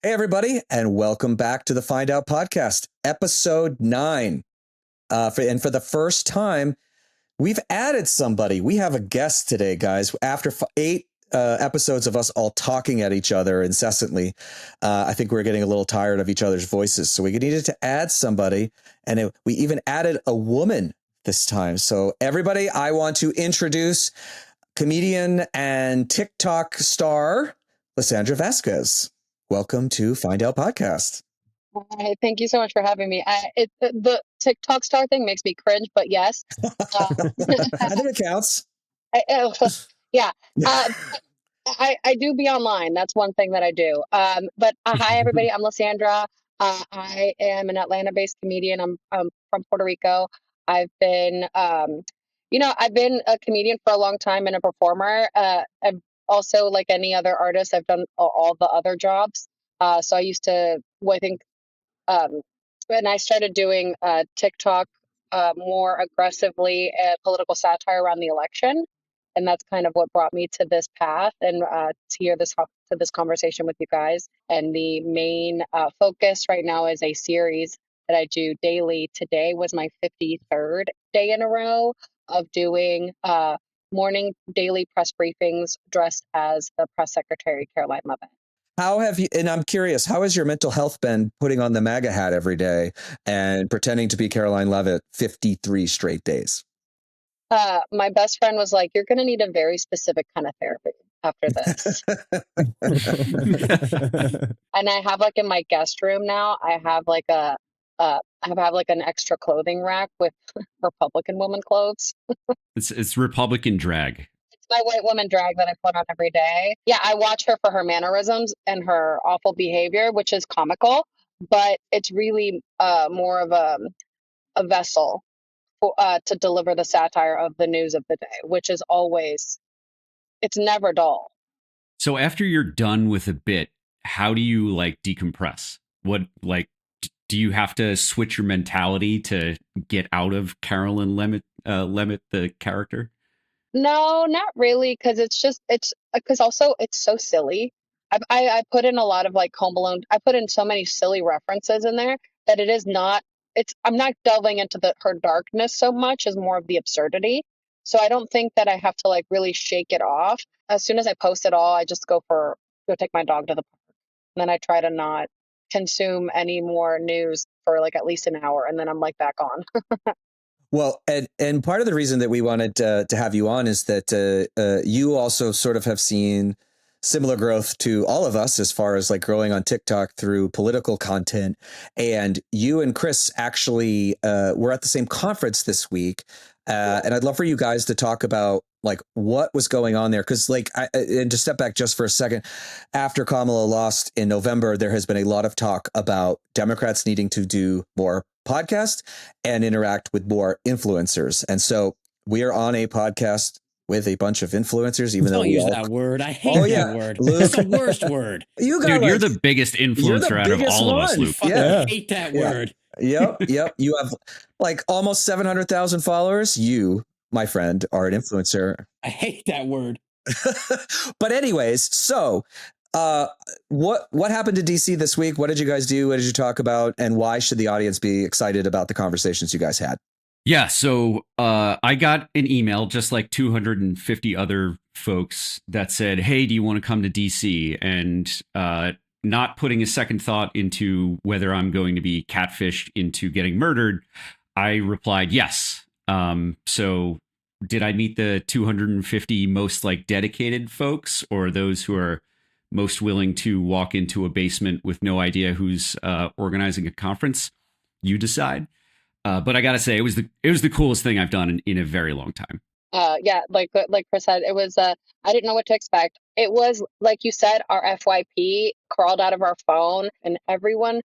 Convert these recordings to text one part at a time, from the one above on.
Hey, everybody, and welcome back to the Find Out Podcast, episode 9. And for the first time, we've added somebody. We have a guest today, guys. After 8 episodes of us all talking at each other incessantly, I think we're getting a little tired of each other's voices. So we needed to add somebody, and we even added a woman this time. So everybody, I want to introduce comedian and TikTok star, Lisandra Vazquez. Welcome to Find Out Podcast. Hi, thank you so much for having me. The TikTok star thing makes me cringe, but yes. I think it counts. Yeah. I do be online. That's one thing that I do. But hi, everybody. I'm Lisandra. I am an Atlanta-based comedian. I'm from Puerto Rico. I've been, I've been a comedian for a long time and a performer. I've also, like any other artist, I've done all the other jobs. So I used to, well, I think, when I started doing TikTok more aggressively, political satire around the election, and that's kind of what brought me to this path and to this conversation with you guys. And the main focus right now is a series that I do daily. Today was my 53rd day in a row of doing morning daily press briefings dressed as the press secretary, Caroline Levitt. How have you, and I'm curious, how has your mental health been putting on the MAGA hat every day and pretending to be Caroline Levitt 53 straight days? My best friend was like, "You're going to need a very specific kind of therapy after this." And I have, like, in my guest room now, I have like I have like an extra clothing rack with Republican woman clothes. It's Republican drag. It's my white woman drag that I put on every day. Yeah, I watch her for her mannerisms and her awful behavior, which is comical, but it's really more of a vessel to deliver the satire of the news of the day, which is always, it's never dull. So after you're done with a bit, how do you like decompress? Do you have to switch your mentality to get out of Carolyn Levitt, the character? No, not really, because it's because also it's so silly. I put in a lot of like Home Alone. I put in so many silly references in there that it is not. It's I'm not delving into her darkness so much as more of the absurdity. So I don't think that I have to like really shake it off. As soon as I post it all, I just go take my dog to the park, and then I try to not consume any more news for like at least an hour, and then I'm like back on. Well, and part of the reason that we wanted to have you on is that you also sort of have seen similar growth to all of us as far as like growing on TikTok through political content. And you and Chris actually were at the same conference this week. And I'd love for you guys to talk about like what was going on there. Because and to step back just for a second, after Kamala lost in November, there has been a lot of talk about Democrats needing to do more podcasts and interact with more influencers. And so we are on a podcast with a bunch of influencers, even though don't use that word. I hate that word. Luke, it's the worst word. You got, dude, you're the biggest influencer out of all of us, Luke. I hate that word. Yep. You have like almost 700,000 followers. You, my friend, are an influencer. I hate that word. But anyways, so what happened to DC this week? What did you guys do? What did you talk about? And why should the audience be excited about the conversations you guys had? Yeah, so I got an email, just like 250 other folks, that said, hey, do you want to come to DC? And not putting a second thought into whether I'm going to be catfished into getting murdered, I replied, yes. So did I meet the 250 most like dedicated folks, or those who are most willing to walk into a basement with no idea who's organizing a conference? You decide. But I gotta say, it was the coolest thing I've done in a very long time. Yeah, like Chris said, it was. I didn't know what to expect. It was like you said, our FYP crawled out of our phone, and everyone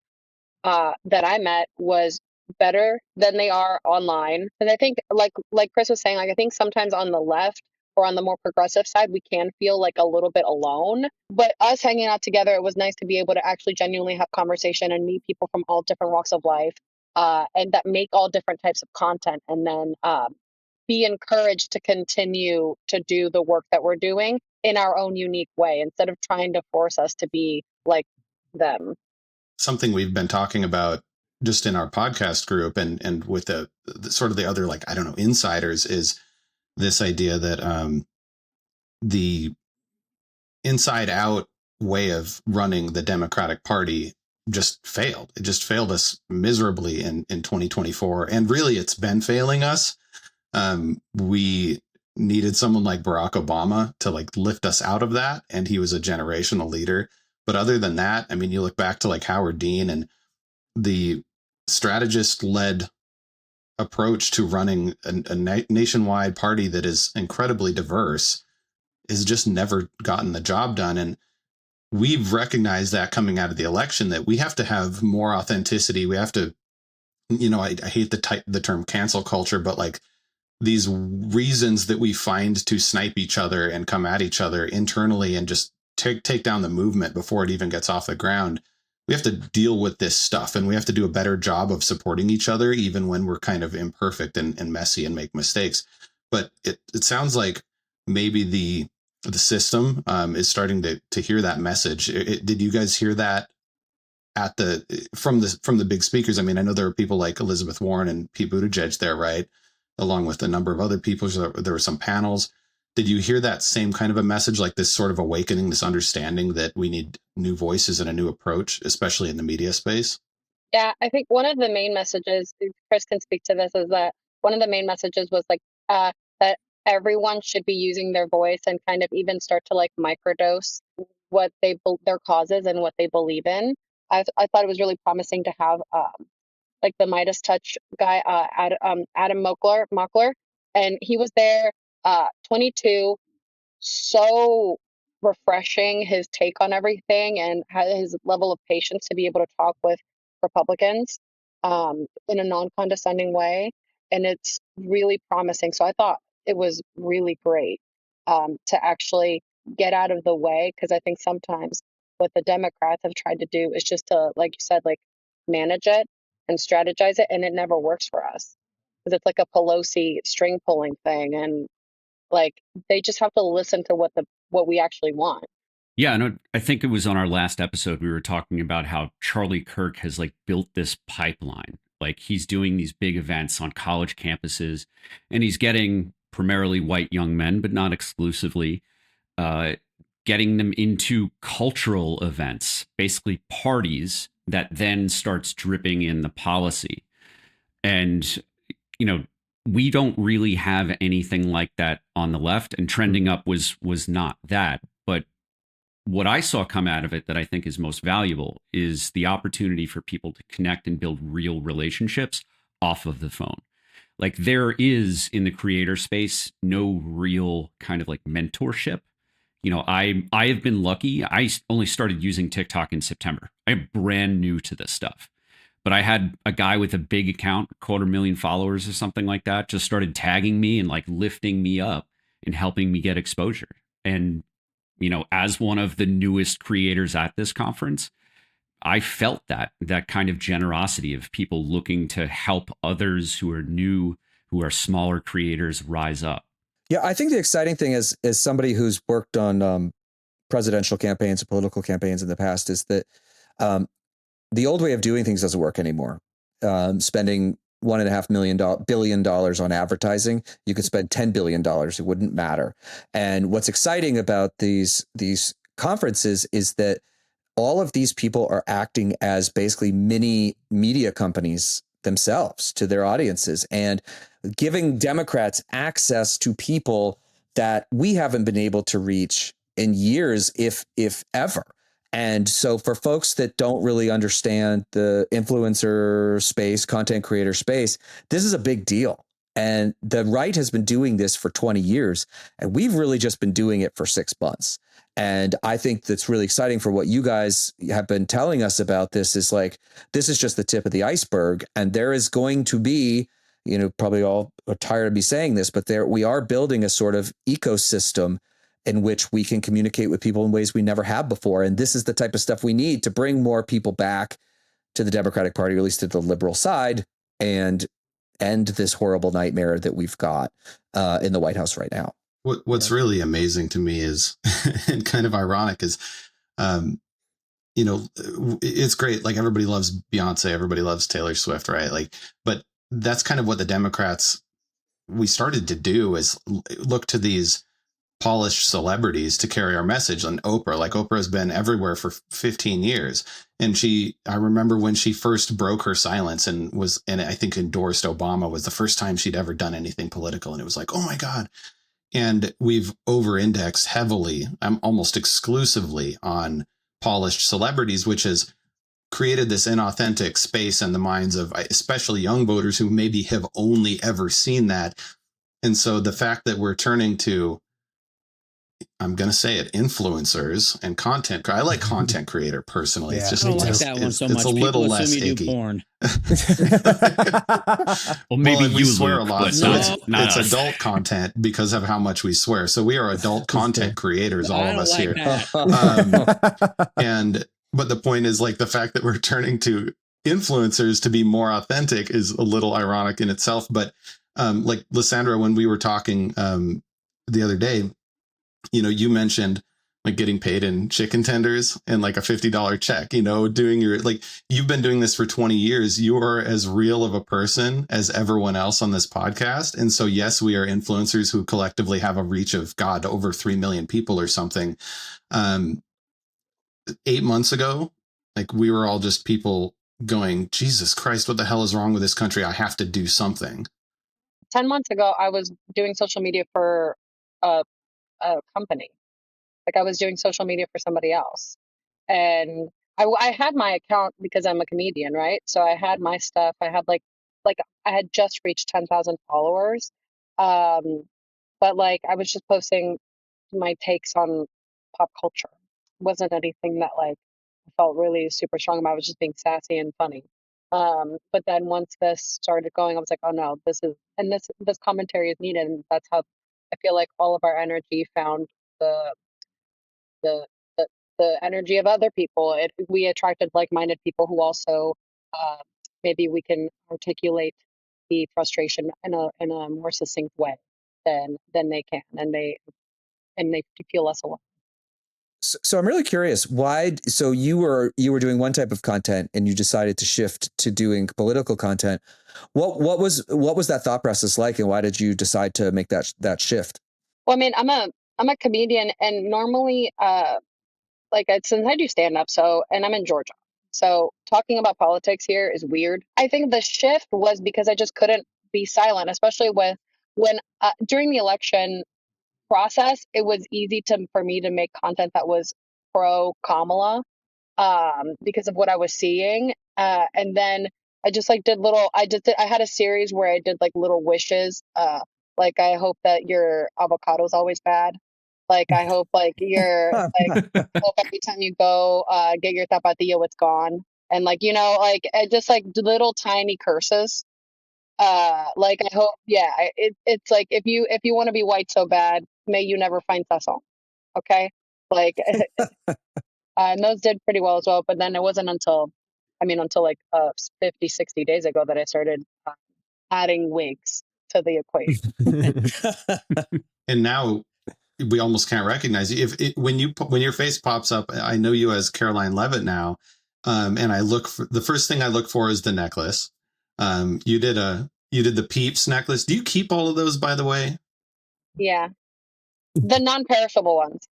that I met was better than they are online. And I think, like Chris was saying, like I think sometimes on the left or on the more progressive side, we can feel like a little bit alone. But us hanging out together, it was nice to be able to actually genuinely have conversation and meet people from all different walks of life. And that make all different types of content, and then be encouraged to continue to do the work that we're doing in our own unique way, instead of trying to force us to be like them. Something we've been talking about just in our podcast group and with the sort of the other, like, I don't know, insiders, is this idea that the inside out way of running the Democratic Party just failed. It just failed us miserably in 2024. And really, it's been failing us. We needed someone like Barack Obama to like lift us out of that. And he was a generational leader. But other than that, I mean, you look back to like Howard Dean, and the strategist led approach to running a nationwide party that is incredibly diverse has just never gotten the job done. And we've recognized that coming out of the election, that we have to have more authenticity. We have to, I hate the term cancel culture, but like these reasons that we find to snipe each other and come at each other internally and just take down the movement before it even gets off the ground. We have to deal with this stuff, and we have to do a better job of supporting each other, even when we're kind of imperfect and messy and make mistakes. But it sounds like maybe the system is starting to hear that message. Did you guys hear that from the big speakers? I mean, I know there were people like Elizabeth Warren and Pete Buttigieg there, right? Along with a number of other people. There were some panels. Did you hear that same kind of a message, like this sort of awakening, this understanding that we need new voices and a new approach, especially in the media space? Yeah, I think one of the main messages, Chris can speak to this, is that one of the main messages was like that everyone should be using their voice and kind of even start to like microdose what their causes and what they believe in. I thought it was really promising to have like the Midas Touch guy, Adam Mockler, and he was there, 22, so refreshing, his take on everything and his level of patience to be able to talk with Republicans in a non-condescending way. And it's really promising. So I thought it was really great to actually get out of the way, because I think sometimes what the Democrats have tried to do is just to, like you said, like manage it and strategize it, and it never works for us because it's like a Pelosi string pulling thing, and like they just have to listen to what we actually want. Yeah, no, I think it was on our last episode we were talking about how Charlie Kirk has like built this pipeline. Like he's doing these big events on college campuses, and he's getting primarily white young men, but not exclusively, getting them into cultural events, basically parties that then starts dripping in the policy. And, we don't really have anything like that on the left, and trending up was not that. But what I saw come out of it that I think is most valuable is the opportunity for people to connect and build real relationships off of the phone. Like there is in the creator space no real kind of like mentorship. I have been lucky. I only started using TikTok in September. I'm brand new to this stuff. But I had a guy with a big account, 250,000 followers or something like that, just started tagging me and like lifting me up and helping me get exposure. And, as one of the newest creators at this conference, I felt that kind of generosity of people looking to help others who are new, who are smaller creators rise up. Yeah, I think the exciting thing is somebody who's worked on presidential campaigns or political campaigns in the past is that the old way of doing things doesn't work anymore. Spending $1.5 billion on advertising, you could spend $10 billion. It wouldn't matter. And what's exciting about these conferences is that all of these people are acting as basically mini media companies themselves to their audiences and giving Democrats access to people that we haven't been able to reach in years, if ever. And so for folks that don't really understand the influencer space, content creator space, this is a big deal. And the right has been doing this for 20 years, and we've really just been doing it for 6 months. And I think that's really exciting for what you guys have been telling us about this is like, this is just the tip of the iceberg. And there is going to be, probably all are tired of me saying this, but we are building a sort of ecosystem in which we can communicate with people in ways we never have before. And this is the type of stuff we need to bring more people back to the Democratic Party, or at least to the liberal side, and end this horrible nightmare that we've got in the White House right now. What's really amazing to me is, and kind of ironic, is you know, it's great. Like everybody loves Beyonce, everybody loves Taylor Swift, right? Like, but that's kind of what the Democrats, we started to do, is look to these polished celebrities to carry our message. And Oprah has been everywhere for 15 years. And I remember when she first broke her silence and I think endorsed Obama, was the first time she'd ever done anything political. And it was like, oh my God. And we've over-indexed heavily, almost exclusively, on polished celebrities, which has created this inauthentic space in the minds of especially young voters who maybe have only ever seen that. And so the fact that we're turning to, I'm going to say it, influencers and content. I like content creator personally. Yeah, It's just, I don't like that one so much. It's a little People less assume you icky. do porn. Well, maybe and we you swear Luke, a lot. but So not it's us. adult content because of how much we swear. So we are adult content creators, all I of don't us like here. that. But the point is, like, the fact that we're turning to influencers to be more authentic is a little ironic in itself. But like Lisandra, when we were talking the other day, you know, you mentioned like getting paid in chicken tenders and like a $50 check, you know, doing your, like, you've been doing this for 20 years. You are as real of a person as everyone else on this podcast. And so, yes, we are influencers who collectively have a reach of, God, over 3 million people or something. 8 months ago, like, we were all just people going, Jesus Christ, what the hell is wrong with this country? I have to do something. 10 months ago, I was doing social media for a company. Like, I was doing social media for somebody else. And I had my account because I'm a comedian, right? So I had my stuff. I had like I had just reached 10,000 followers. But like, I was just posting my takes on pop culture. It wasn't anything that like I felt really super strong about. I was just being sassy and funny. But then once this started going, I was like, oh no, this commentary is needed, and that's how I feel like all of our energy found the the the, the energy of other people. We attracted like-minded people who also uh, maybe we can articulate the frustration in a more succinct way than they can, and they feel less alone. So I'm really curious why. So you were doing one type of content and you decided to shift to doing political content. What was that thought process like, and why did you decide to make that shift? Well, I mean, I'm a comedian, and normally, since I do stand up, and I'm in Georgia, so talking about politics here is weird. I think the shift was because I just couldn't be silent, especially when during the election process, it was easy for me to make content that was pro Kamala, because of what I was seeing. And then I just like I had a series where I did like little wishes. Like, I hope that your avocado is always bad. Like, I hope like I hope every time you go get your tapatio, it's gone. And like, you know, like just like little tiny curses. Like, I hope, yeah, it's like, if you want to be white so bad, may you never find sazon. Okay. Like, and those did pretty well as well. But then it wasn't until like 50, 60 days ago that I started adding wigs to the equation. And now we almost can't recognize you. When your face pops up, I know you as Caroline Levitt now. And the first thing I look for is the necklace. You did the Peeps necklace. Do you keep all of those, by the way? Yeah. The non-perishable ones.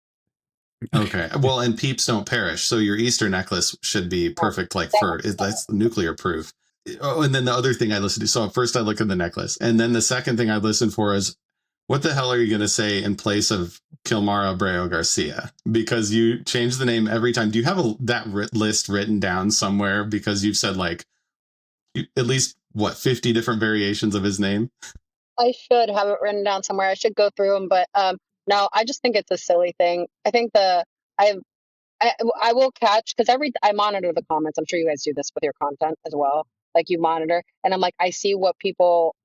Okay. Well, and Peeps don't perish. So your Easter necklace should be perfect. That's nuclear proof. Oh, and then the other thing I listen to. So first I look at the necklace, and then the second thing I listen for is, what the hell are you going to say in place of Kilmar Abreu Garcia? Because you change the name every time. Do you have that list written down somewhere? Because you've said like at least 50 different variations of his name. I should have it written down somewhere. I should go through them, but no, I just think it's a silly thing. I think I will catch, because I monitor the comments. I'm sure you guys do this with your content as well. Like, you monitor, and I'm like, I see what people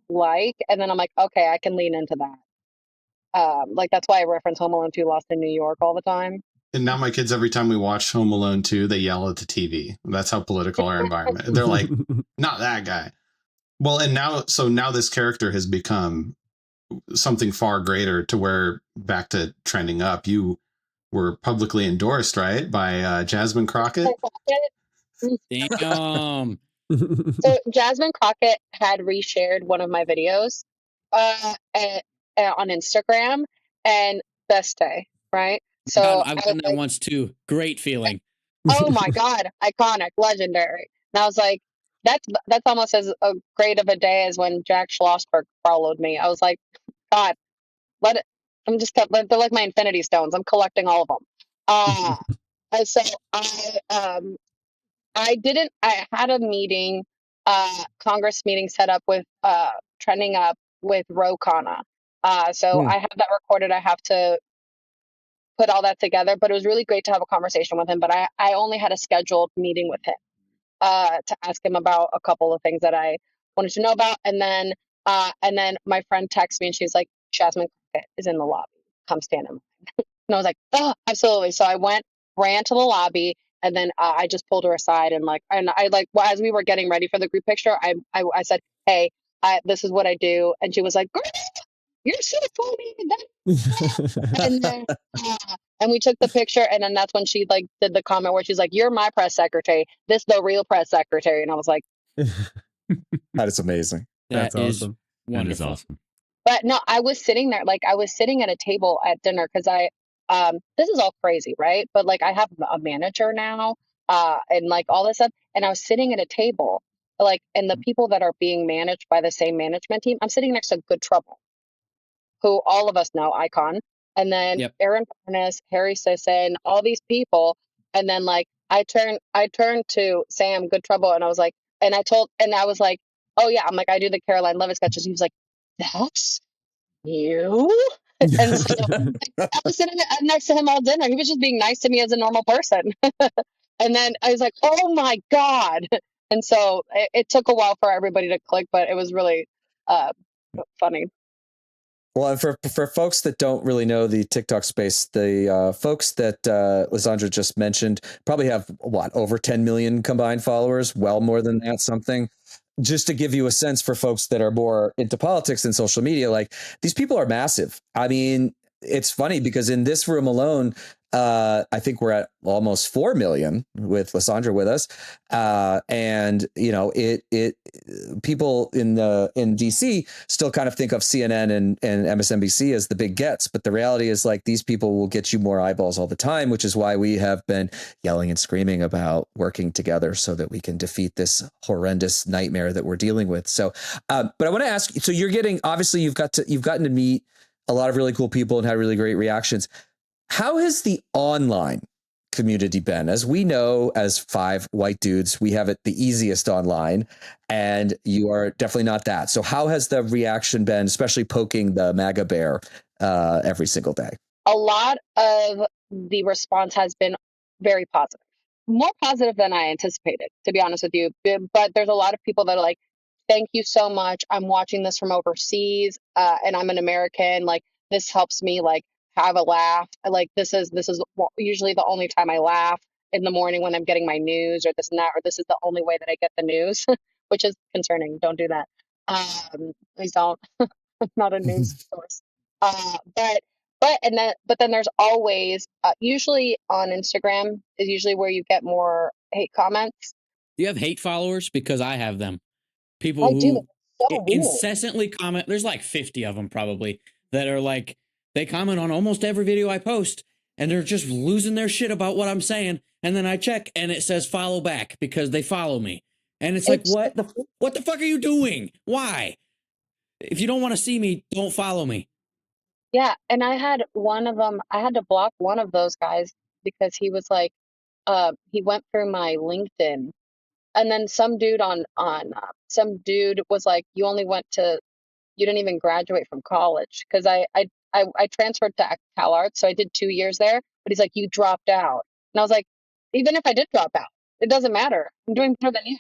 like, and then I'm like, okay, I can lean into that. Like, that's why I reference Home Alone 2 Lost in New York all the time. And now my kids, every time we watch Home Alone 2, they yell at the TV. That's how political our environment. They're like, not that guy. Well, and now this character has become something far greater, to where, back to trending up, you were publicly endorsed, right, by Jasmine Crockett. Damn. So Jasmine Crockett had reshared one of my videos on Instagram, and best day, right? So I've I done was that like, once too. Great feeling. oh my God, iconic, legendary. And I was like, that's almost as great of a day as when Jack Schlossberg followed me. I was like, God, let it. They're like my Infinity Stones. I'm collecting all of them. And so I didn't. I had a meeting, Congress meeting set up with trending up with Ro Khanna. So I have that recorded. I have to put all that together, but it was really great to have a conversation with him. But I only had a scheduled meeting with him to ask him about a couple of things that I wanted to know about, and then my friend texted me and she's like, Jasmine Crockett is in the lobby. Come stand in. And I was like, oh, absolutely. So I ran to the lobby, and then I just pulled her aside and well, as we were getting ready for the group picture, I said, hey, this is what I do, and she was like, girl, you're so funny. And then and we took the picture, and then that's when she like did the comment where she's like, you're my press secretary. This the real press secretary. And I was like, that is amazing. That's awesome. Wonderful. That is awesome. But no, I was sitting there, like I was sitting at a table at dinner because this is all crazy, right? But like I have a manager now, and like all this stuff, and I was sitting at a table, like, and the people that are being managed by the same management team, I'm sitting next to Good Trouble, who all of us know, icon, and then Aaron Parnas, Harry Sisson, all these people, and then like I turned to Sam Good Trouble, and I was like, and I was like, oh yeah, I'm like, I do the Caroline Levitt sketches. He was like, that's you. And so I was sitting next to him all dinner. He was just being nice to me as a normal person. And then I was like, oh my God. And so it took a while for everybody to click, but it was really funny. Well, and for folks that don't really know the TikTok space, the folks that Lisandra just mentioned probably have, what, over 10 million combined followers? Well, more than that, something. Just to give you a sense for folks that are more into politics and social media, like these people are massive. I mean, it's funny because in this room alone, I think we're at almost 4 million with Lisandra with us. And you know, it people in DC still kind of think of CNN and MSNBC as the big gets, but the reality is like these people will get you more eyeballs all the time, which is why we have been yelling and screaming about working together so that we can defeat this horrendous nightmare that we're dealing with. So, but I want to ask, so you're getting, obviously you've gotten to meet a lot of really cool people and had really great reactions. How has the online community been? As we know, as 5 white dudes, we have it the easiest online, and you are definitely not that. So how has the reaction been, especially poking the MAGA bear every single day? A lot of the response has been very positive, more positive than I anticipated, to be honest with you. But there's a lot of people that are like, thank you so much. I'm watching this from overseas, and I'm an American. Like, this helps me like have a laugh. Like, this is usually the only time I laugh in the morning when I'm getting my news, or this and that, or this is the only way that I get the news, which is concerning. Don't do that. Please don't. I'm not a news source. But then there's always usually on Instagram is usually where you get more hate comments. Do you have hate followers? Because I have them. People I do. who So incessantly comment. There's like 50 of them probably that are like, they comment on almost every video I post, and they're just losing their shit about what I'm saying. And then I check and it says follow back because they follow me. And it's like, what the fuck are you doing? Why? If you don't want to see me, don't follow me. Yeah, and I had one of them. I had to block one of those guys because he was like, he went through my LinkedIn, and then some dude some dude was like, you didn't even graduate from college, because I transferred to Cal Arts, so I did 2 years there. But he's like, you dropped out, and I was like, even if I did drop out, it doesn't matter. I'm doing better than you,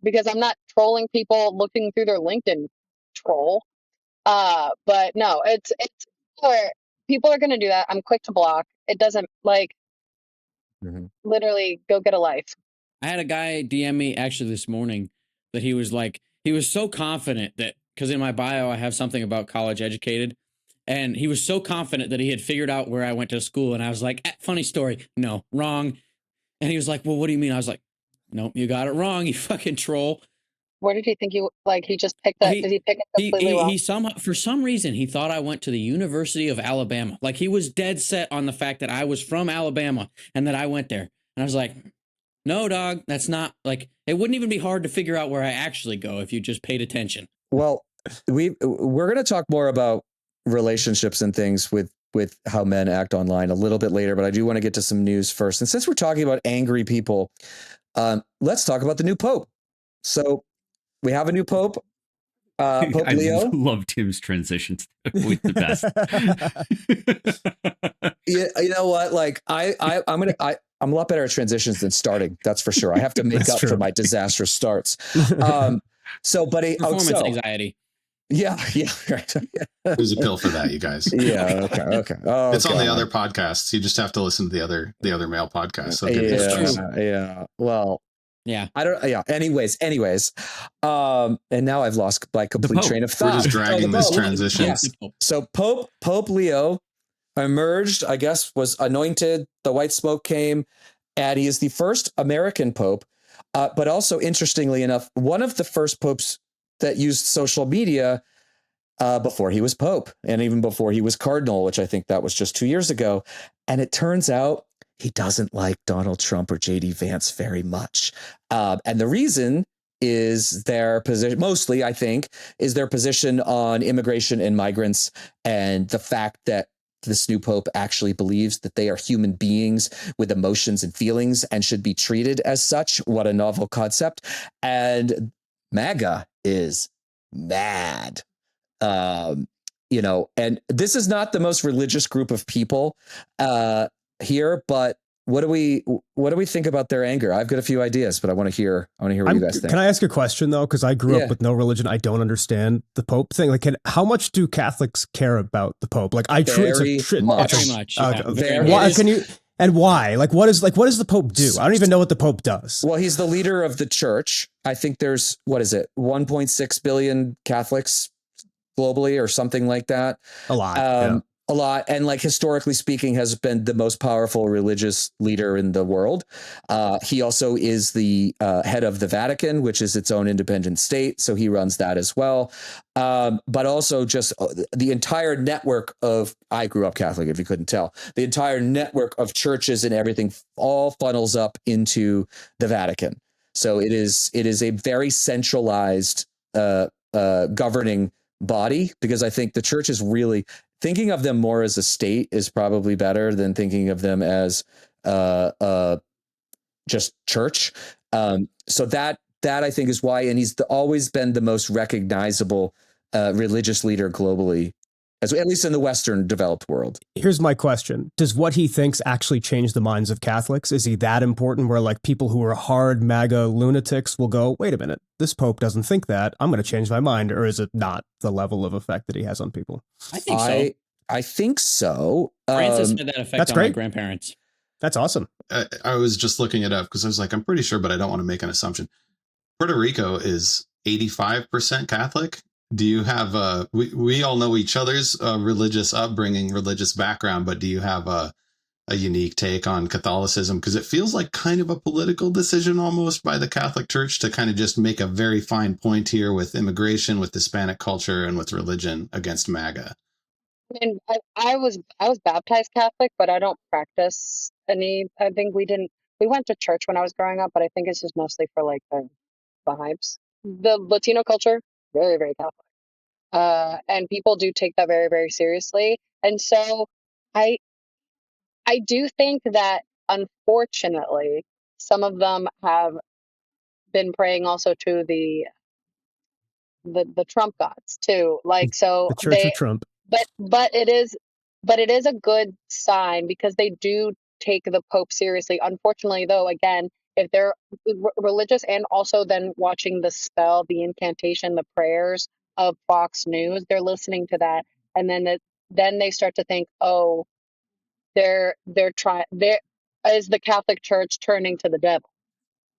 because I'm not trolling people looking through their LinkedIn troll. But no, it's people are gonna do that. I'm quick to block. It doesn't like literally go get a life. I had a guy DM me actually this morning that he was so confident that, because in my bio I have something about college educated, And he was so confident that he had figured out where I went to school. And I was like, funny story. No, wrong. And he was like, well, what do you mean? I was like, nope, you got it wrong, you fucking troll. Where did he think you, like, he just picked that? Did he pick it completely wrong? He somehow, for some reason, he thought I went to the University of Alabama. Like, he was dead set on the fact that I was from Alabama and that I went there. And I was like, no, dog, that's not, like, it wouldn't even be hard to figure out where I actually go if you just paid attention. Well, we're going to talk more about relationships and things with how men act online a little bit later, but I do want to get to some news first. And since we're talking about angry people, let's talk about the new Pope. So we have a new Pope, Pope Leo. I love Tim's transitions with the best. You know what? Like I'm a lot better at transitions than starting. That's for sure. I have to make up for my disastrous starts. So, buddy, performance anxiety. Yeah, right. There's a pill for that, you guys. Yeah, okay. Oh, it's on the other podcasts. You just have to listen to the other male podcasts. So yeah. Well, yeah. I don't. Yeah. Anyways. And now I've lost my complete train of thought. We're just dragging this transition. Yes. So Pope Leo emerged. I guess was anointed. The white smoke came, and he is the first American Pope. But also, interestingly enough, one of the first popes that used social media before he was Pope and even before he was Cardinal, which I think that was just 2 years ago. And it turns out he doesn't like Donald Trump or J.D. Vance very much. And the reason is their position, mostly, I think, is their position on immigration and migrants and the fact that this new Pope actually believes that they are human beings with emotions and feelings and should be treated as such. What a novel concept. And MAGA is mad. And this is not the most religious group of people here, but what do we think about their anger? I've got a few ideas, but I want to hear what you guys think. Can I ask a question though? Because I grew up with no religion. I don't understand the Pope thing. Like, how much do Catholics care about the Pope? Like, Very much. And why? Like, what does the Pope do? I don't even know what the Pope does. Well, he's the leader of the church. I think there's 1.6 billion Catholics globally or something like that. A lot. A lot. And like historically speaking, has been the most powerful religious leader in the world. He also is the head of the Vatican, which is its own independent state. So he runs that as well. But also just the entire network of, I grew up Catholic, if you couldn't tell, the entire network of churches and everything all funnels up into the Vatican. So it is a very centralized governing body, because I think the church is really thinking of them more as a state is probably better than thinking of them as just church. So that I think is why, and he's always been the most recognizable religious leader globally, at least in the Western developed world. Here's my question. Does what he thinks actually change the minds of Catholics? Is he that important where like people who are hard MAGA lunatics will go, wait a minute, this Pope doesn't think that, I'm going to change my mind? Or is it not the level of effect that he has on people? I think so. I think so. Francis had that effect on my grandparents. That's awesome. I was just looking it up because I was like, I'm pretty sure, but I don't want to make an assumption. Puerto Rico is 85% Catholic. Do you have we all know each other's religious upbringing, religious background, but do you have a unique take on Catholicism? Because it feels like kind of a political decision almost by the Catholic Church to kind of just make a very fine point here with immigration, with Hispanic culture, and with religion against MAGA. I mean, I was baptized Catholic, but I don't practice any. I think we went to church when I was growing up, but I think it's just mostly for like the vibes. The Latino culture, very, very Catholic. And people do take that very, very seriously. And so I do think that unfortunately, some of them have been praying also to the Trump gods too. Like, so the Church of Trump. But it is a good sign because they do take the Pope seriously. Unfortunately, though, again, if they're religious and also then watching the spell, the incantation, the prayers of Fox News, they're listening to that, and then they start to think, oh, there is the Catholic Church turning to the devil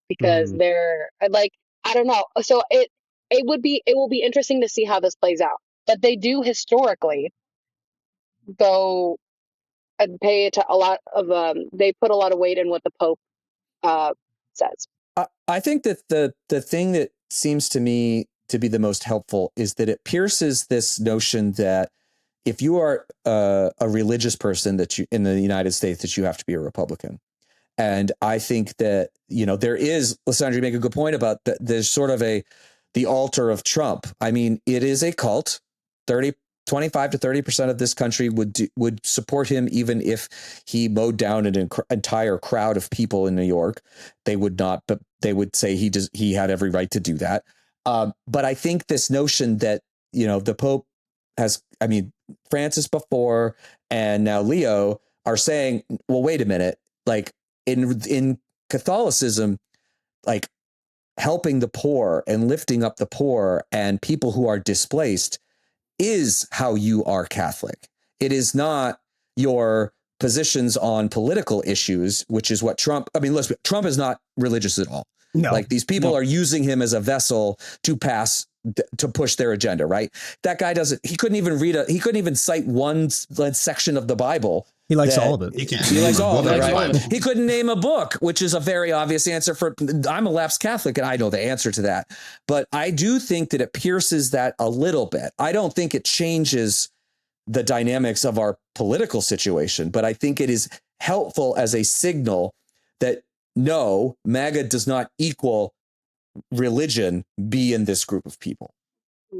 because they're like, I don't know. So it will be interesting to see how this plays out. But they do historically go and pay it to a lot of they put a lot of weight in what the Pope says. I think that the thing that seems to me to be the most helpful is that it pierces this notion that if you are a religious person that you in the United States, that you have to be a Republican. And I think that, there is, Lisandra, you make a good point about that. There's sort of the altar of Trump. I mean, it is a cult. 25 to 30% of this country would support him, even if he mowed down an entire crowd of people in New York. They would not, but they would say he had every right to do that. But I think this notion that, the Pope Francis before and now Leo are saying, well, wait a minute, like in Catholicism, like helping the poor and lifting up the poor and people who are displaced is how you are Catholic. It is not your positions on political issues, which is what Trump, listen, Trump is not religious at all. No. Like these people are using him as a vessel to push their agenda, right? That guy he couldn't even cite one section of the Bible. He likes all of it. He likes all of it, right? He couldn't name a book, which is a very obvious answer I'm a lapsed Catholic and I know the answer to that. But I do think that it pierces that a little bit. I don't think it changes the dynamics of our political situation, but I think it is helpful as a signal that no, MAGA does not equal religion be in this group of people.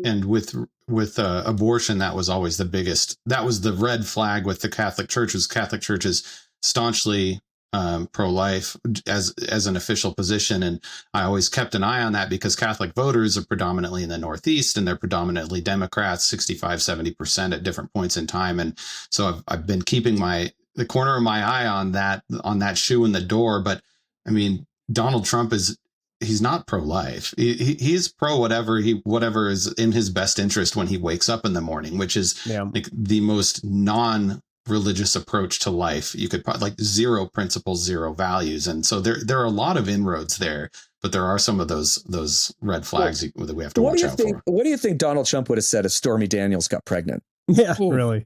And with abortion, that was always that was the red flag with the Catholic Church. Catholic Church is staunchly pro-life as an official position. And I always kept an eye on that because Catholic voters are predominantly in the Northeast and they're predominantly Democrats, 65-70% at different points in time. And so I've been keeping the corner of my eye on that shoe in the door. But I mean, Donald Trump he's not pro-life. He's pro whatever is in his best interest when he wakes up in the morning, which is like the most non-religious approach to life. You could like zero principles, zero values. And so there are a lot of inroads there, but there are some of those red flags that we have to watch out for. What do you think Donald Trump would have said if Stormy Daniels got pregnant? Yeah, really.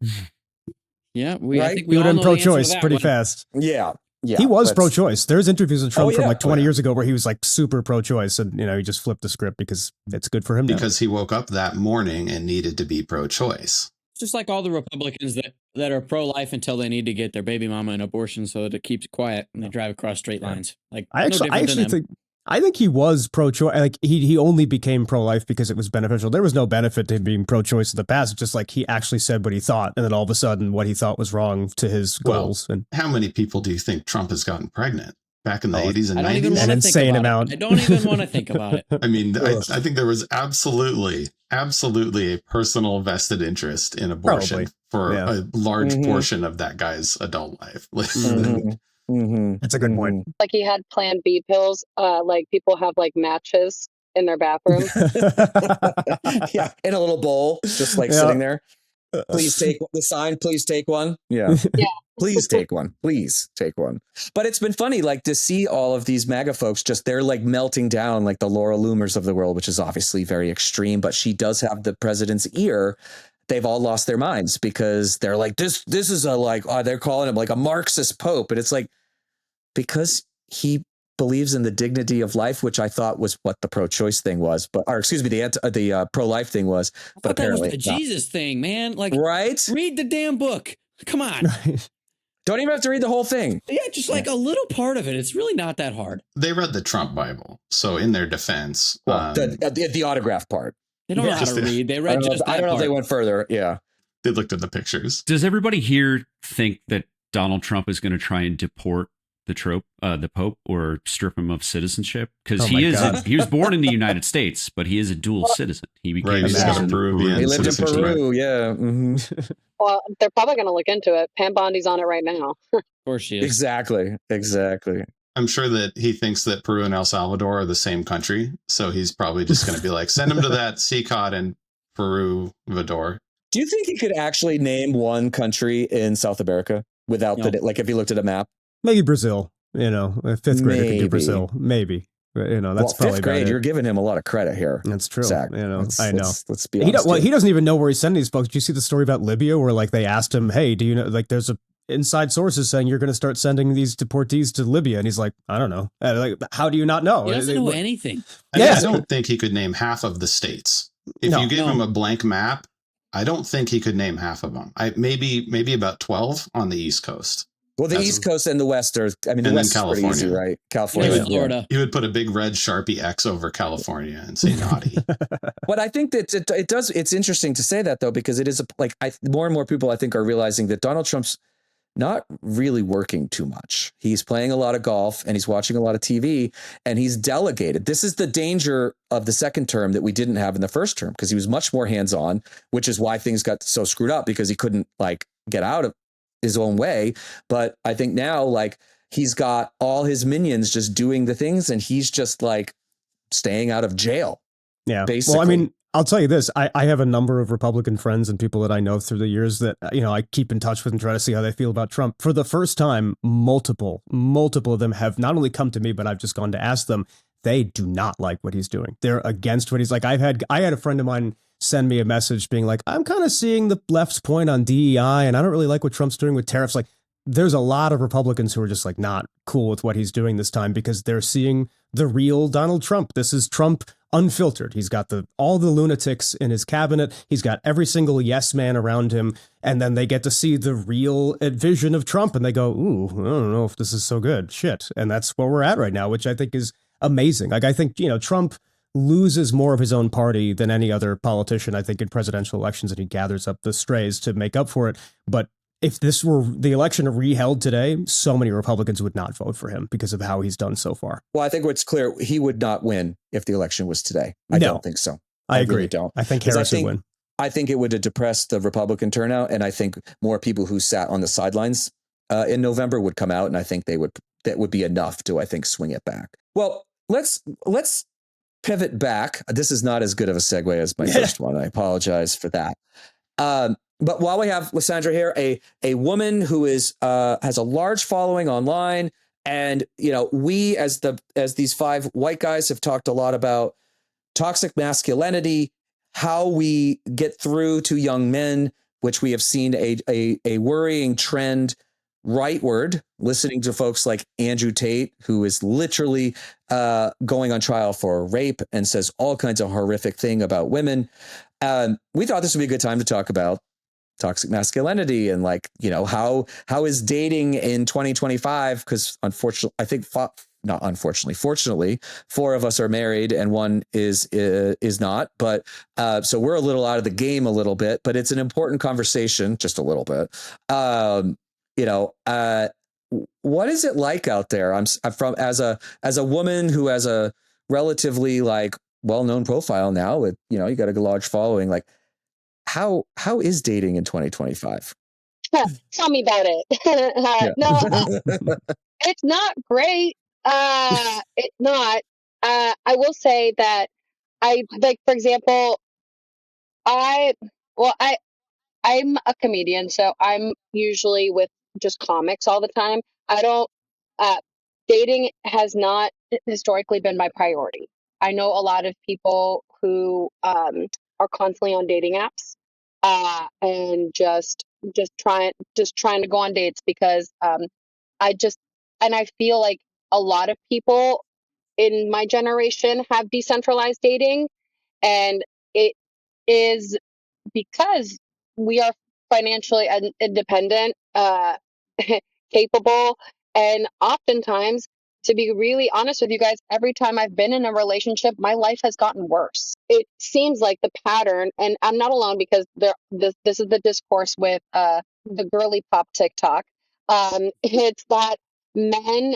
Yeah, I think we would have been pro-choice pretty fast. Yeah. Yeah, he was pro-choice. There's interviews with Trump from like 20 years years ago where he was like super pro-choice, and he just flipped the script because it's good for him. Because he woke up that morning and needed to be pro-choice. It's just like all the Republicans that are pro-life until they need to get their baby mama an abortion so that it keeps quiet and they drive across straight lines. Like I think he was pro-choice. Like he only became pro-life because it was beneficial. There was no benefit to him being pro-choice in the past. It's just like he actually said what he thought, and then all of a sudden, what he thought was wrong to his goals. And how many people do you think Trump has gotten pregnant back in the 80s and 90s? An insane amount. I don't even want to think about it. I mean, I think there was absolutely a personal vested interest in abortion for a large portion of that guy's adult life. That's a good point. Like he had Plan B pills. Like people have like matches in their bathroom. Yeah, in a little bowl, just like sitting there. Please take the sign. Please take one. Yeah. Please take one. Please take one. But it's been funny, like to see all of these MAGA folks they're like melting down, like the Laura Loomers of the world, which is obviously very extreme. But she does have the president's ear. They've all lost their minds because they're like, this is they're calling him like a Marxist Pope. And it's like, because he believes in the dignity of life, which I thought was what the pro-choice thing was, the pro-life thing was. But apparently that was the Jesus thing, man. Like, right? Read the damn book. Come on. Don't even have to read the whole thing. Yeah, just like a little part of it. It's really not that hard. They read the Trump Bible, so in their defense, the autograph part. They don't know how to read. They read just that I don't know part. if they went further. Yeah. They looked at the pictures. Does everybody here think that Donald Trump is going to try and deport the Pope or strip him of citizenship? Because he was born in the United States, but he is a dual citizen. He became a Peruvian. He lived in Peru. Yeah. Mm-hmm. Well, they're probably going to look into it. Pam Bondi's on it right now. Of course she is. Exactly. I'm sure that he thinks that Peru and El Salvador are the same country. So he's probably just going to be like, send him to that CCOT in Peru, Vador. Do you think he could actually name one country in South America without if he looked at a map? Maybe Brazil. A fifth grader could do Brazil. Maybe. You know, that's well, probably fifth grade. about it. You're giving him a lot of credit here. That's true. Zach. You know, I know. Let's be honest. He doesn't even know where he's sending these folks. Did you see the story about Libya where like they asked him, "Hey, do you know?" Like, there's a inside sources saying you're going to start sending these deportees to Libya, and he's like, "I don't know." Like, how do you not know? He doesn't know anything. I don't think he could name half of the states. If you gave him a blank map, I don't think he could name half of them. Maybe about 12 on the East Coast. Well, the East Coast and the West are, I mean, the West is pretty easy, right? California. Florida. You would put a big red Sharpie X over California and say naughty. But I think that it does, it's interesting to say that though, because it is more and more people I think are realizing that Donald Trump's not really working too much. He's playing a lot of golf and he's watching a lot of TV and he's delegated. This is the danger of the second term that we didn't have in the first term, because he was much more hands-on, which is why things got so screwed up, because he couldn't like get out of his own way. But I think now, like, he's got all his minions just doing the things and he's just like staying out of jail. Yeah. Basically. Well, I mean, I'll tell you this. I have a number of Republican friends and people that I know through the years that, you know, I keep in touch with and try to see how they feel about Trump. For the first time, multiple of them have not only come to me, but I've just gone to ask them. They do not like what he's doing. They're against what he's like. I had a friend of mine send me a message being like, I'm kind of seeing the left's point on DEI and I don't really like what Trump's doing with tariffs. Like, there's a lot of Republicans who are just like not cool with what he's doing this time because they're seeing the real Donald Trump. This is Trump unfiltered. He's got all the lunatics in his cabinet. He's got every single yes man around him. And then they get to see the real vision of Trump and they go, ooh, I don't know if this is so good. Shit. And that's where we're at right now, which I think is amazing. Like, I think, you know, Trump loses more of his own party than any other politician, I think, in presidential elections, and he gathers up the strays to make up for it. But if this were the election reheld today, so many Republicans would not vote for him because of how he's done so far. Well, I think what's clear, he would not win if the election was today. I don't think so. I agree. Really don't. I think Harris would win. I think it would have depressed the Republican turnout, and I think more people who sat on the sidelines in November would come out, and I think that would be enough to, I think, swing it back. Well, let's pivot back. This is not as good of a segue as my first one. I apologize for that. But while we have Lisandra here, a woman who is has a large following online, and you know, we as these five white guys have talked a lot about toxic masculinity, how we get through to young men, which we have seen a worrying trend rightward, listening to folks like Andrew Tate, who is literally going on trial for rape and says all kinds of horrific thing about women. We thought this would be a good time to talk about toxic masculinity and, like, you know, how is dating in 2025? Because fortunately, four of us are married and one is not. But so we're a little out of the game a little bit, but it's an important conversation, just a little bit. You know, what is it like out there? I'm from as a woman who has a relatively like well-known profile now with, you know, you got a large following. Like, how is dating in 2025? Tell me about it. No, it's not great. It's not. I will say that I like, for example, I'm a comedian, so I'm usually with just comics all the time. I don't, dating has not historically been my priority. I know a lot of people who are constantly on dating apps and just trying to go on dates because I feel like a lot of people in my generation have decentralized dating, and it is because we are financially independent, capable, and oftentimes, to be really honest with you guys, every time I've been in a relationship, my life has gotten worse. It seems like the pattern, and I'm not alone because this is the discourse with the girly pop TikTok. It's that men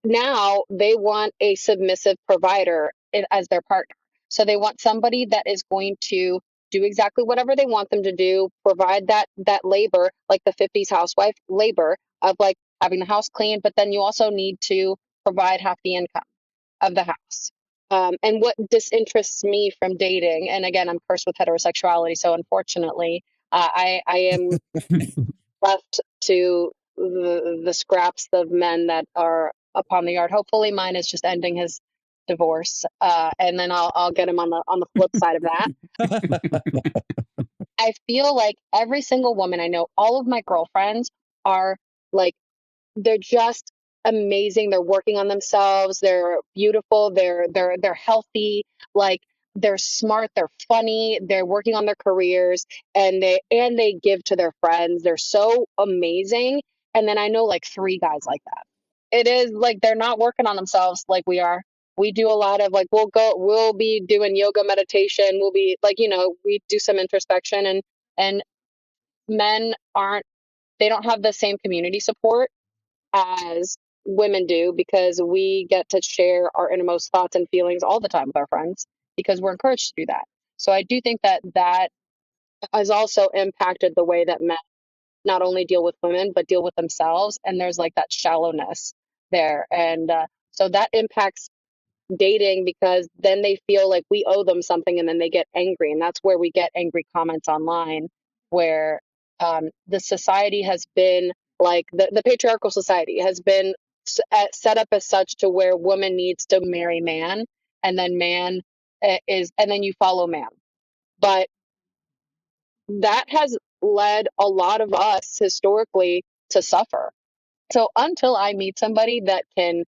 now they want a submissive provider as their partner. So they want somebody that is going to do exactly whatever they want them to do, provide that labor, like the 50s housewife labor of like having the house clean, but then you also need to provide half the income of the house. And what disinterests me from dating, and again, I'm cursed with heterosexuality, so unfortunately, I am left to the scraps of men that are upon the yard. Hopefully mine is just ending his divorce, and then I'll get him on the flip side of that. I feel like every single woman I know, all of my girlfriends are like, they're just amazing. They're working on themselves. They're beautiful. They're healthy. Like, they're smart. They're funny. They're working on their careers, and they give to their friends. They're so amazing. And then I know like 3 guys like that. It is like they're not working on themselves like we are. We do a lot of like, we'll be doing yoga, meditation. We'll be like, we do some introspection, and men they don't have the same community support as women do, because we get to share our innermost thoughts and feelings all the time with our friends because we're encouraged to do that. So I do think that has also impacted the way that men not only deal with women, but deal with themselves. And there's like that shallowness there. And so that impacts dating, because then they feel like we owe them something, and then they get angry. And that's where we get angry comments online, where the society has been like the patriarchal society has been set up as such to where woman needs to marry man, and then man and then you follow man. But that has led a lot of us historically to suffer. So until I meet somebody that can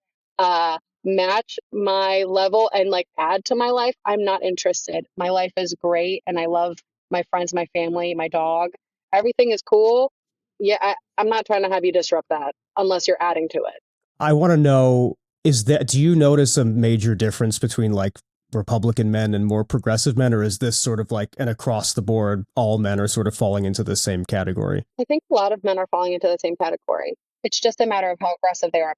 match my level and like add to my life, I'm not interested. My life is great, and I love my friends, my family, my dog. Everything is cool. Yeah, I'm not trying to have you disrupt that unless you're adding to it. I want to know, do you notice a major difference between like Republican men and more progressive men, or is this sort of like an across the board, all men are sort of falling into the same category? I think a lot of men are falling into the same category. It's just a matter of how aggressive they are,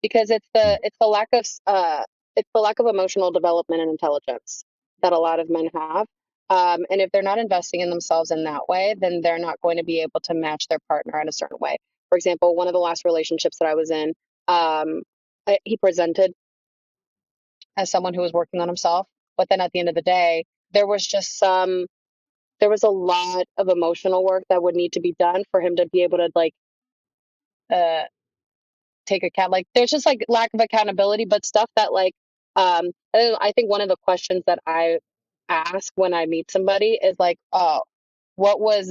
because it's the lack of emotional development and intelligence that a lot of men have. And if they're not investing in themselves in that way, then they're not going to be able to match their partner in a certain way. For example, one of the last relationships that I was in, he presented as someone who was working on himself, but then at the end of the day, there was a lot of emotional work that would need to be done for him to be able to like take account. Like, there's just like lack of accountability, but stuff that like I think one of the questions that I ask when I meet somebody is like, oh, what was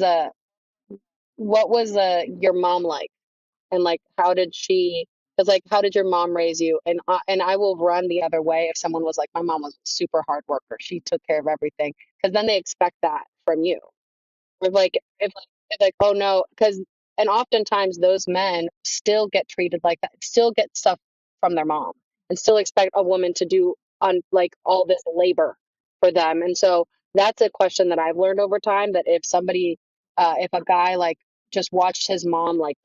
your mom like, and like how did she, because like how did your mom raise you? And I will run the other way if someone was like, my mom was a super hard worker, she took care of everything, because then they expect that from you. Or like if like, oh no, because and oftentimes those men still get treated like that, still get stuff from their mom, and still expect a woman to do on like all this labor for them. And so that's a question that I've learned over time, that if a guy like just watched his mom like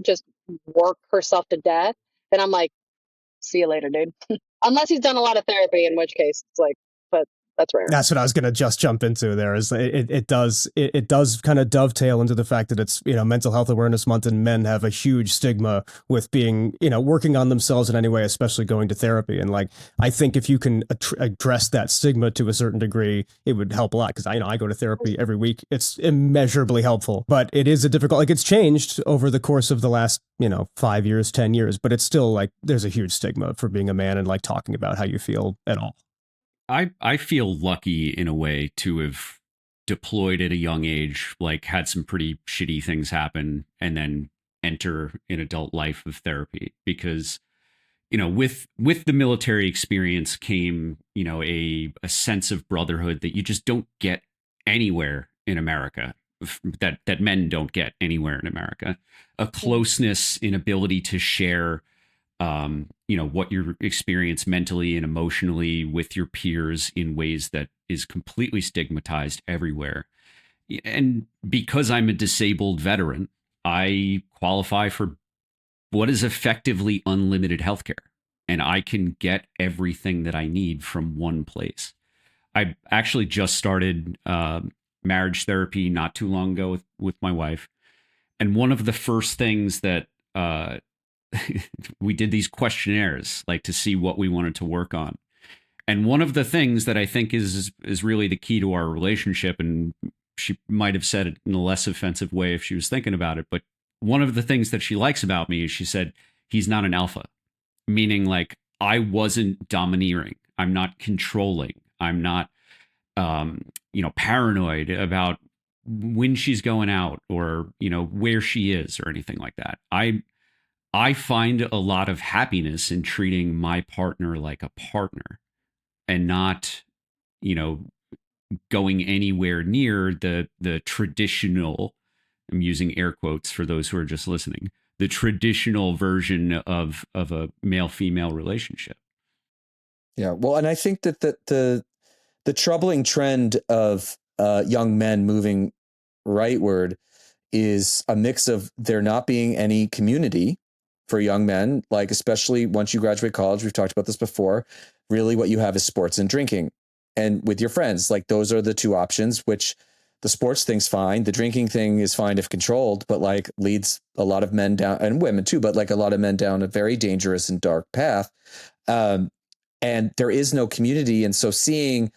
just work herself to death, then I'm like, see you later, dude. Unless he's done a lot of therapy, in which case it's like, but that's rare. That's what I was going to just jump into there. Is it does kind of dovetail into the fact that it's, Mental Health Awareness Month, and men have a huge stigma with being, working on themselves in any way, especially going to therapy. And like, I think if you can address that stigma to a certain degree, it would help a lot. Because I go to therapy every week. It's immeasurably helpful, but it is a difficult, like, it's changed over the course of the last 5 years, 10 years, but it's still like there's a huge stigma for being a man and like talking about how you feel at all. I feel lucky in a way to have deployed at a young age, like had some pretty shitty things happen, and then enter an adult life of therapy, because, with the military experience came, a sense of brotherhood that you just don't get anywhere in America, that men don't get anywhere in America, a closeness in ability to share what you experience mentally and emotionally with your peers in ways that is completely stigmatized everywhere. And because I'm a disabled veteran, I qualify for what is effectively unlimited healthcare, and I can get everything that I need from one place. I actually just started marriage therapy not too long ago with my wife. And one of the first things that we did these questionnaires, like, to see what we wanted to work on. And one of the things that I think is really the key to our relationship, and she might have said it in a less offensive way if she was thinking about it, but one of the things that she likes about me is, she said, he's not an alpha, meaning like I wasn't domineering. I'm not controlling. I'm not, paranoid about when she's going out or, where she is or anything like that. I find a lot of happiness in treating my partner like a partner and not, going anywhere near the traditional, I'm using air quotes for those who are just listening, the traditional version of a male female relationship. Yeah, well, and I think that the troubling trend of young men moving rightward is a mix of there not being any community for young men, like especially once you graduate college. We've talked about this before. Really, what you have is sports and drinking, and with your friends. Like those are the two options. Which the sports thing's fine. The drinking thing is fine if controlled, but like leads a lot of men down, and women too, but like a lot of men down a very dangerous and dark path. And there is no community. And so seeing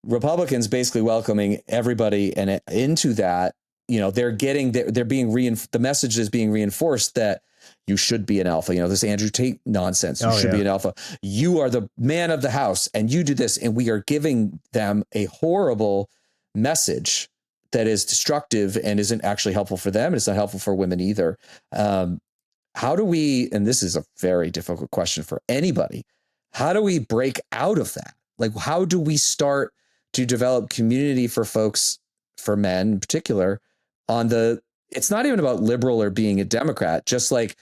Republicans basically welcoming everybody and into that, they're being the message is being reinforced that you should be an alpha. This Andrew Tate nonsense. You should be an alpha. You are the man of the house and you do this. And we are giving them a horrible message that is destructive and isn't actually helpful for them. And it's not helpful for women either. How do we, and this is a very difficult question for anybody, how do we break out of that? Like, how do we start to develop community for folks, for men in particular, it's not even about liberal or being a Democrat, just like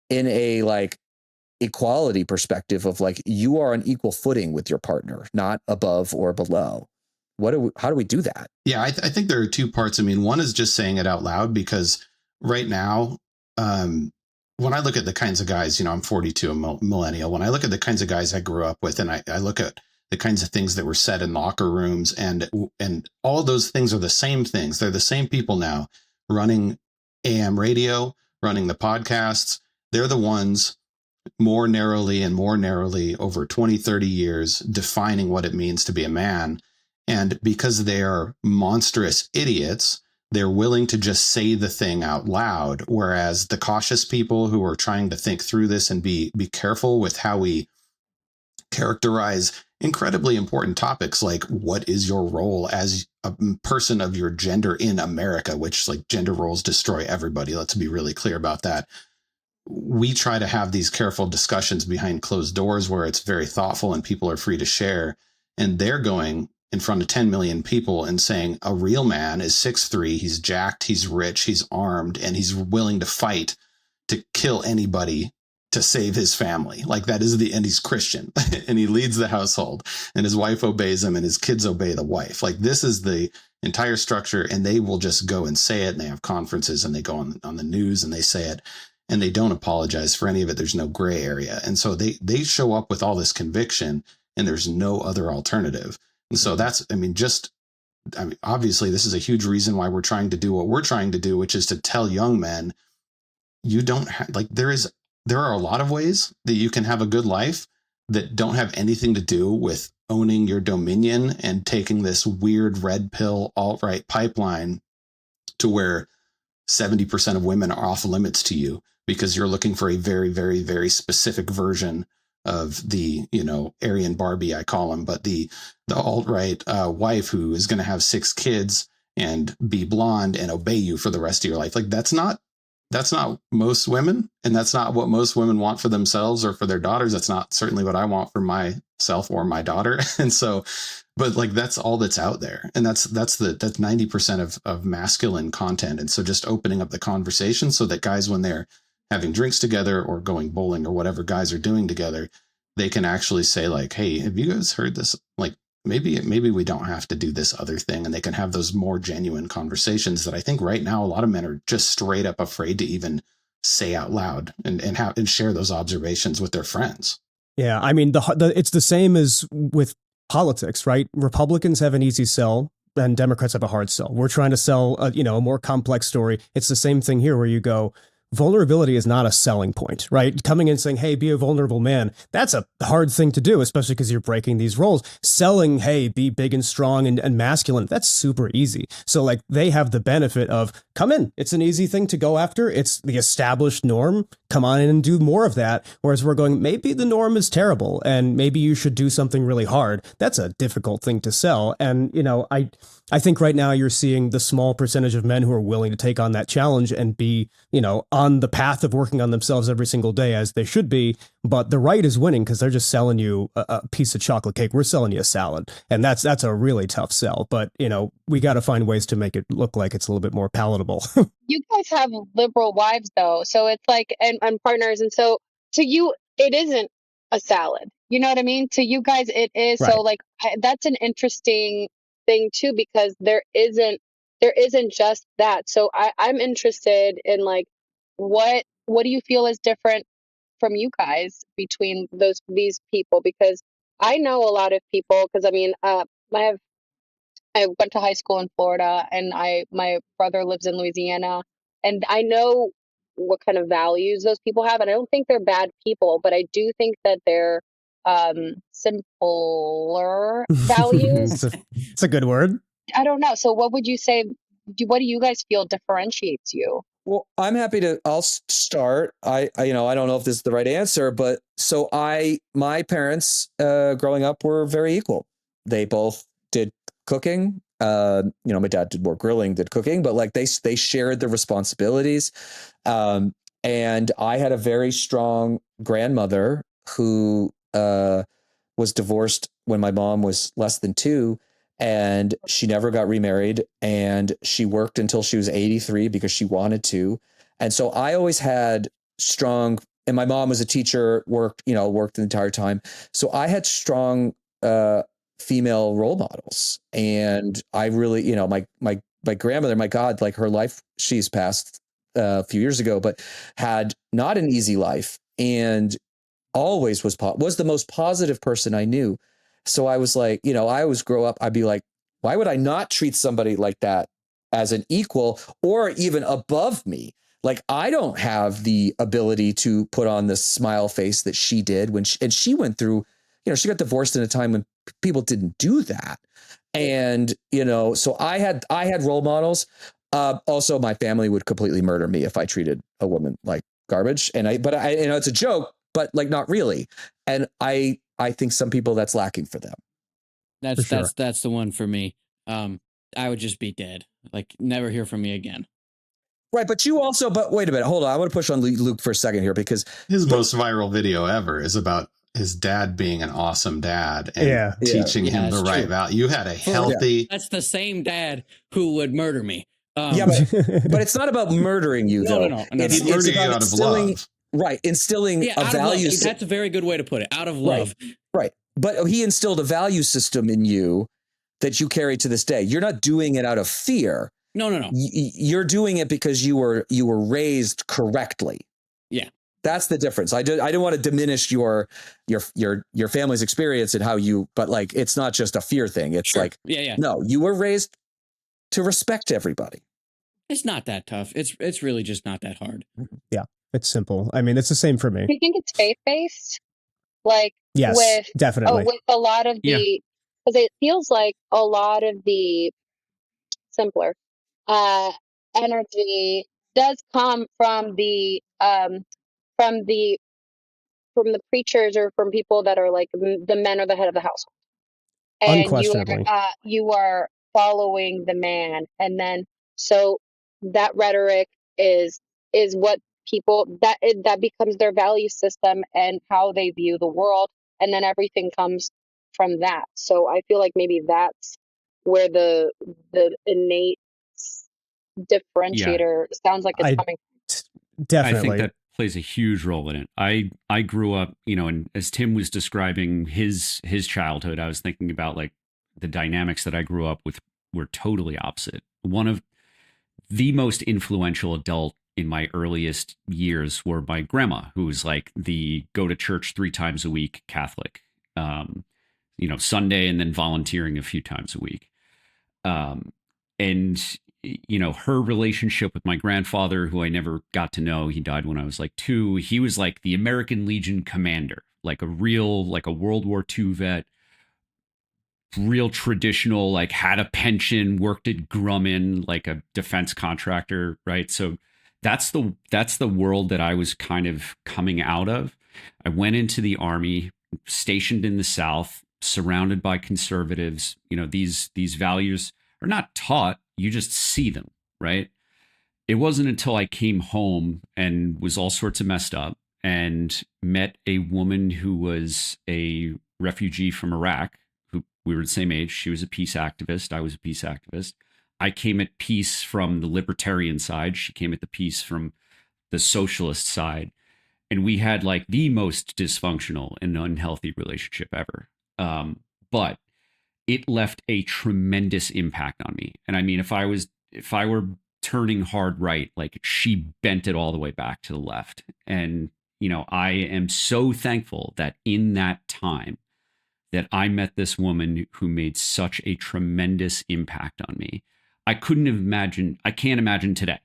in a like equality perspective of like, you are on equal footing with your partner, not above or below. How do we do that? Yeah, I think there are two parts. I mean, one is just saying it out loud, because right now, when I look at the kinds of guys, I'm 42, a millennial. When I look at the kinds of guys I grew up with, and I look at the kinds of things that were said in locker rooms, and all of those things are the same things. They're the same people now running AM radio, running the podcasts. They're the ones more narrowly over 20, 30 years defining what it means to be a man. And because they are monstrous idiots, they're willing to just say the thing out loud. Whereas the cautious people who are trying to think through this and be careful with how we characterize incredibly important topics, like what is your role as a person of your gender in America, which like gender roles destroy everybody. Let's be really clear about that. We try to have these careful discussions behind closed doors where it's very thoughtful and people are free to share. And they're going in front of 10 million people and saying a real man is 6'3", he's jacked, he's rich, he's armed, and he's willing to fight to kill anybody to save his family. Like that is and he's Christian and he leads the household and his wife obeys him and his kids obey the wife. Like this is the entire structure, and they will just go and say it, and they have conferences and they go on the news and they say it, and they don't apologize for any of it. There's no gray area. And so they show up with all this conviction, and there's no other alternative. And so obviously this is a huge reason why we're trying to do what we're trying to do, which is to tell young men, you don't have, like, there are a lot of ways that you can have a good life that don't have anything to do with owning your dominion and taking this weird red pill alt-right pipeline to where 70% of women are off limits to you because you're looking for a very, very, very specific version of the, Aryan Barbie, I call him, but the alt-right wife who is going to have 6 kids and be blonde and obey you for the rest of your life. Like that's not most women, and that's not what most women want for themselves or for their daughters. That's not certainly what I want for myself or my daughter. And so, but like that's all that's out there, and that's 90% of masculine content. And so, just opening up the conversation so that guys, when they're having drinks together or going bowling or whatever guys are doing together, they can actually say like, "Hey, have you guys heard this? Like, maybe we don't have to do this other thing," and they can have those more genuine conversations that I think right now a lot of men are just straight up afraid to even say out loud and share those observations with their friends. Yeah, I mean, it's the same as with politics, right? Republicans have an easy sell and Democrats have a hard sell. We're trying to sell a more complex story. It's the same thing here where you go, vulnerability is not a selling point, right? Coming in saying, hey, be a vulnerable man, that's a hard thing to do, especially because you're breaking these roles. Selling, hey, be big and strong and masculine, that's super easy. So like they have the benefit of come in. It's an easy thing to go after. It's the established norm. Come on in and do more of that. Whereas we're going, maybe the norm is terrible and maybe you should do something really hard. That's a difficult thing to sell. And, you know, I think right now you're seeing the small percentage of men who are willing to take on that challenge and be, you know, on the path of working on themselves every single day as they should be. But the right is winning because they're just selling you a piece of chocolate cake. We're selling you a salad. And that's a really tough sell. But, you know, we got to find ways to make it look like it's a little bit more palatable. You guys have liberal wives though. So it's like, and partners. And so to you, it isn't a salad. You know what I mean? To you guys, it is. Right. So like, that's an interesting thing too, because there isn't just that. So I'm interested in like, what do you feel is different from you guys between these people? Because I know a lot of people, because I mean, I went to high school in Florida, and my brother lives in Louisiana, and I know what kind of values those people have, and I don't think they're bad people, but I do think that they're simpler values. It's a good word. I don't know. So what would you say? What do you guys feel differentiates you? Well, I'm happy to. I'll start. You know, I don't know if this is the right answer, but so my parents growing up were very equal. They both did cooking. You know, my dad did more grilling, did cooking, but like they shared the responsibilities. And I had a very strong grandmother who was divorced when my mom was less than 2. And she never got remarried, and she worked until she was 83 because she wanted to. And so I always had strong, and my mom was a teacher, worked the entire time. So I had strong female role models. And I really, you know, my grandmother, my God, like her life, she's passed a few years ago, but had not an easy life, and always was the most positive person I knew. So I was like, you know, I always grow up, I'd be like, why would I not treat somebody like that as an equal or even above me? Like, I don't have the ability to put on the smile face that she did when she went through, you know, she got divorced in a time when people didn't do that. And, you know, so I had role models. Also, my family would completely murder me if I treated a woman like garbage. But I, you know, it's a joke, but like, not really. And I think some people that's lacking for them. That's the one for me. I would just be dead. Like, never hear from me again. Right, but wait a minute, hold on. I want to push on Luke for a second here, because his most viral video ever is about his dad being an awesome dad and teaching him the right value. You had a healthy. That's the same dad who would murder me. Yeah, but it's not about murdering you, though. No. It's murdering you out of love. Right, instilling a value. That's a very good way to put it. Out of love. Right. But he instilled a value system in you that you carry to this day. You're not doing it out of fear. No. You're doing it because you were raised correctly. Yeah. That's the difference. I didn't want to diminish your family's experience and how you, but like, it's not just a fear thing. It's like, no, you were raised to respect everybody. It's not that tough. It's really just not that hard. Yeah. It's simple. I mean, it's the same for me. Do you think it's faith-based? Like, yes, definitely. With a lot of the, because it feels like a lot of the simpler energy does come from the preachers, or from people that are like the men or the head of the household, and Unquestionably. you are following the man, and then so that rhetoric is what people that becomes their value system and how they view the world, and then everything comes from that. So I feel like maybe that's where the innate differentiator sounds like it's coming from. Definitely. I think that plays a huge role in it. I grew up, you know, and as Tim was describing his childhood, I was thinking about like the dynamics that I grew up with were totally opposite. One of the most influential adult in my earliest years were my grandma, who was like the go to church 3 times a week Catholic, you know, Sunday, and then volunteering a few times a week. And you know, her relationship with my grandfather, who I never got to know. He died when I was like 2. He was like the American Legion commander, like a World War II vet, real traditional, like had a pension, worked at Grumman, like a defense contractor, right? So that's the world that I was kind of coming out of. I went into the Army, stationed in the South, surrounded by conservatives. You know, these values are not taught, you just see them, right? It wasn't until I came home and was all sorts of messed up and met a woman who was a refugee from Iraq, who we were the same age. She was a peace activist. I was a peace activist. I came at peace from the libertarian side. She came at the peace from the socialist side. And we had like the most dysfunctional and unhealthy relationship ever. But it left a tremendous impact on me. And I mean, if I were turning hard right, like she bent it all the way back to the left. And, you know, I am so thankful that in that time that I met this woman who made such a tremendous impact on me. I can't imagine today,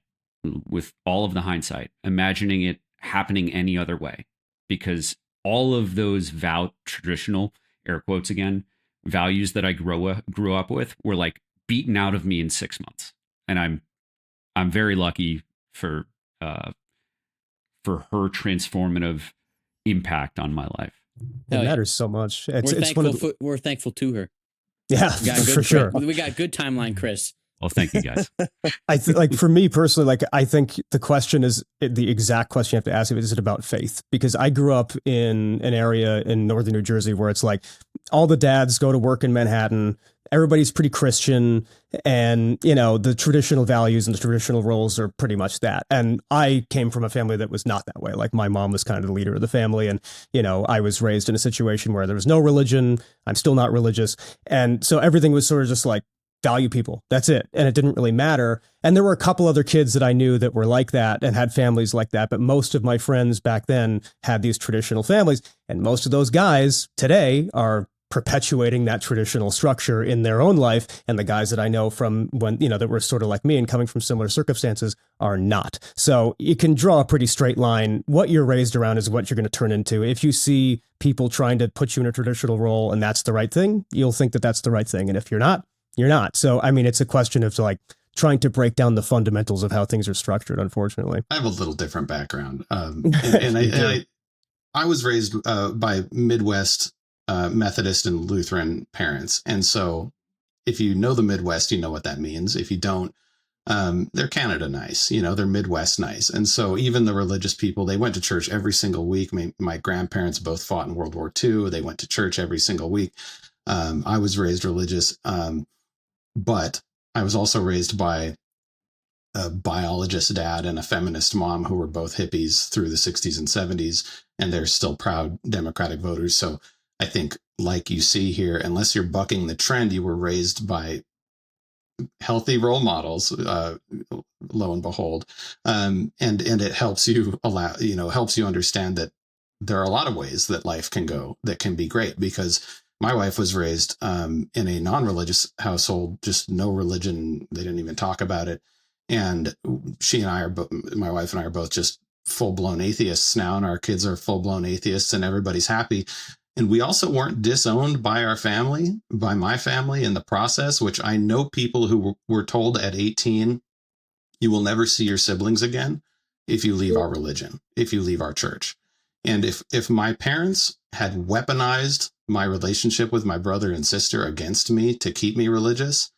with all of the hindsight, imagining it happening any other way, because all of those traditional, air quotes again, values that I grew up with were like beaten out of me in 6 months. And I'm very lucky for her transformative impact on my life. It matters so much. We're thankful to her. Yeah, for sure. We got good timeline, Chris. Well, thank you guys. Like for me personally, like I think the question is the exact question you have to ask: is it about faith? Because I grew up in an area in northern New Jersey where it's like all the dads go to work in Manhattan. Everybody's pretty Christian, and you know the traditional values and the traditional roles are pretty much that. And I came from a family that was not that way. Like my mom was kind of the leader of the family, and you know I was raised in a situation where there was no religion. I'm still not religious, and so everything was sort of just like value people. That's it. And it didn't really matter. And there were a couple other kids that I knew that were like that and had families like that. But most of my friends back then had these traditional families. And most of those guys today are perpetuating that traditional structure in their own life. And the guys that I know from when, you know, that were sort of like me and coming from similar circumstances are not. So you can draw a pretty straight line. What you're raised around is what you're going to turn into. If you see people trying to put you in a traditional role and that's the right thing, you'll think that that's the right thing. And if you're not, you're not. So, I mean, it's a question of like trying to break down the fundamentals of how things are structured, unfortunately. I have a little different background. I was raised by Midwest Methodist and Lutheran parents. And so if you know the Midwest, you know what that means. If you don't, they're Canada nice, you know, they're Midwest nice. And so even the religious people, they went to church every single week. My grandparents both fought in World War II. They went to church every single week. I was raised religious. But I was also raised by a biologist dad and a feminist mom who were both hippies through the 60s and 70s, and they're still proud Democratic voters. So I think, like you see here, unless you're bucking the trend, you were raised by healthy role models, lo and behold. And it helps you helps you understand that there are a lot of ways that life can go that can be great, because my wife was raised in a non-religious household, just no religion. They didn't even talk about it. And my wife and I are both just full-blown atheists now, and our kids are full-blown atheists, and everybody's happy. And we also weren't disowned by my family in the process, which I know people who were told at 18, you will never see your siblings again if you leave our religion, if you leave our church. And if my parents had weaponized my relationship with my brother and sister against me to keep me religious,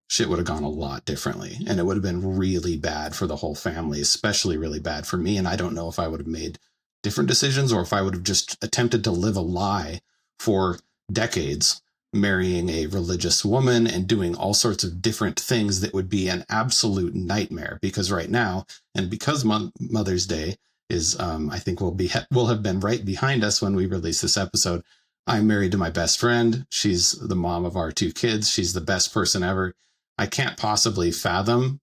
shit would have gone a lot differently. And it would have been really bad for the whole family, especially really bad for me. And I don't know if I would have made different decisions or if I would have just attempted to live a lie for decades, marrying a religious woman and doing all sorts of different things that would be an absolute nightmare. Because right now, and because Mother's Day is, I think will have been right behind us when we release this episode, I'm married to my best friend. She's the mom of our 2 kids. She's the best person ever. I can't possibly fathom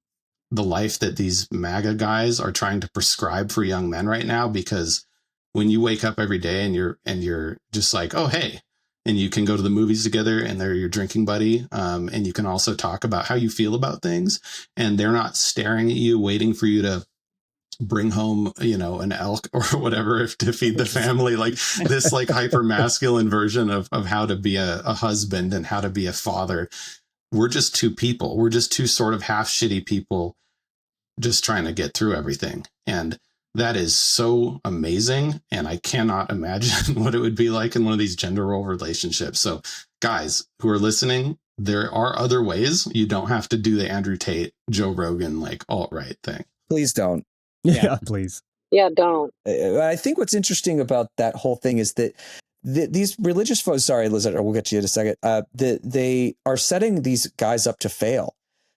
the life that these MAGA guys are trying to prescribe for young men right now, because when you wake up every day and you're just like, oh, hey, and you can go to the movies together, and they're your drinking buddy. And you can also talk about how you feel about things, and they're not staring at you, waiting for you to bring home, an elk or whatever to feed the family, like this like hyper masculine version of how to be a husband and how to be a father. We're just two people. We're just two sort of half shitty people just trying to get through everything. And that is so amazing. And I cannot imagine what it would be like in one of these gender role relationships. So guys who are listening, there are other ways. You don't have to do the Andrew Tate, Joe Rogan, like alt-right thing. Please don't. Yeah, please. Yeah, don't. I think what's interesting about that whole thing is that these religious folks, sorry, Lisandra, we'll get to you in a second, they are setting these guys up to fail,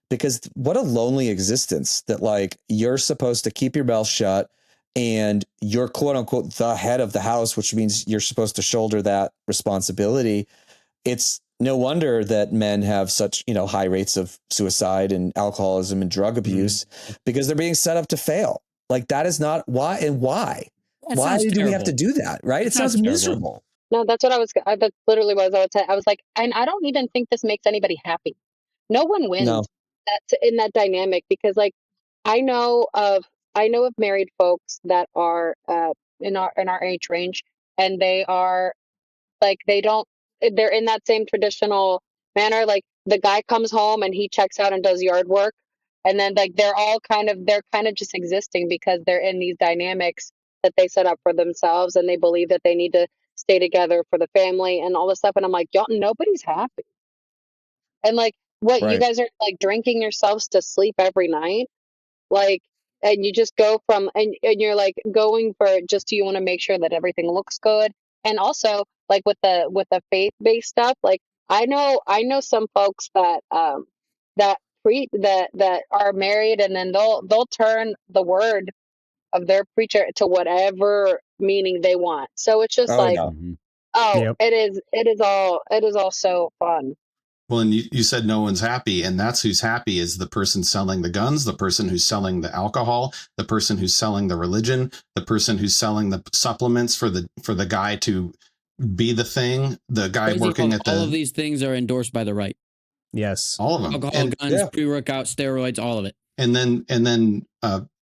because what a lonely existence that like you're supposed to keep your mouth shut and you're quote unquote the head of the house, which means you're supposed to shoulder that responsibility. It's no wonder that men have such, high rates of suicide and alcoholism and drug abuse, because they're being set up to fail. Like that is not why. And why? Why do we have to do that? Right? It sounds miserable. No, that's what that's literally what I would say. I was like, and I don't even think this makes anybody happy. No one wins. No. In that dynamic, because like I know of married folks that are in our age range, and they are like they're in that same traditional manner. Like the guy comes home and he checks out and does yard work, and then like they're kind of just existing because they're in these dynamics that they set up for themselves, and they believe that they need to stay together for the family and all this stuff. And I'm like, y'all, nobody's happy. And like what you guys are like drinking yourselves to sleep every night, like, and you just go from and you're like going for just you want to make sure that everything looks good. And also like with the faith-based stuff, like I know some folks that that are married, and then they'll turn the word of their preacher to whatever meaning they want. So it's just it is all so fun. Well, and you said no one's happy, and that's who's happy is the person selling the guns, the person who's selling the alcohol, the person who's selling the religion, the person who's selling the supplements for the guy to be the thing, the guy working at the... All of these things are endorsed by the right. Yes. All of them. Alcohol, guns, pre-workout, steroids, all of it. And then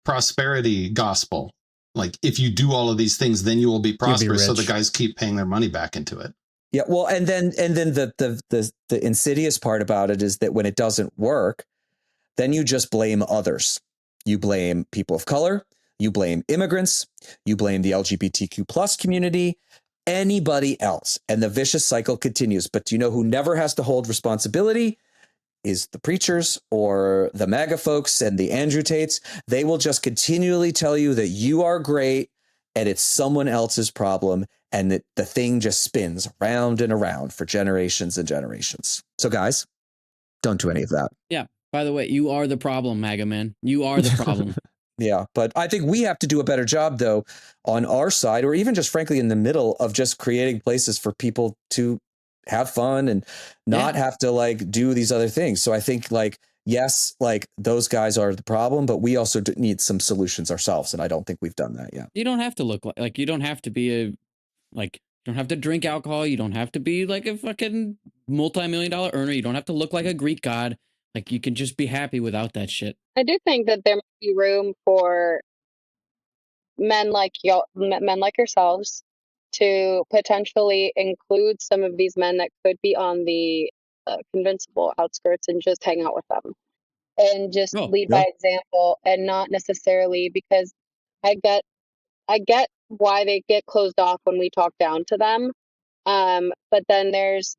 prosperity gospel. Like if you do all of these things, then you will be prosperous. So the guys keep paying their money back into it. Yeah, well, and then the insidious part about it is that when it doesn't work, then you just blame others. You blame people of color, you blame immigrants, you blame the LGBTQ plus community, anybody else, and the vicious cycle continues. But do you know who never has to hold responsibility? Is the preachers or the MAGA folks and the Andrew Tates. They will just continually tell you that you are great and it's someone else's problem, and that the thing just spins around and around for generations and generations. So guys, don't do any of that. Yeah. By the way, you are the problem, MAGA man. You are the problem. Yeah. But I think we have to do a better job, though, on our side, or even just frankly in the middle, of just creating places for people to have fun and not have to like do these other things. So I think like, yes, like those guys are the problem, but we also need some solutions ourselves. And I don't think we've done that yet. You don't have to look like you don't have to be you don't have to drink alcohol. You don't have to be like a fucking multi-million-dollar earner. You don't have to look like a Greek god. Like you can just be happy without that shit. I do think that there might be room for men like yourselves to potentially include some of these men that could be on the convincible outskirts and just hang out with them and just lead by example, and not necessarily, because I get why they get closed off when we talk down to them. But then there's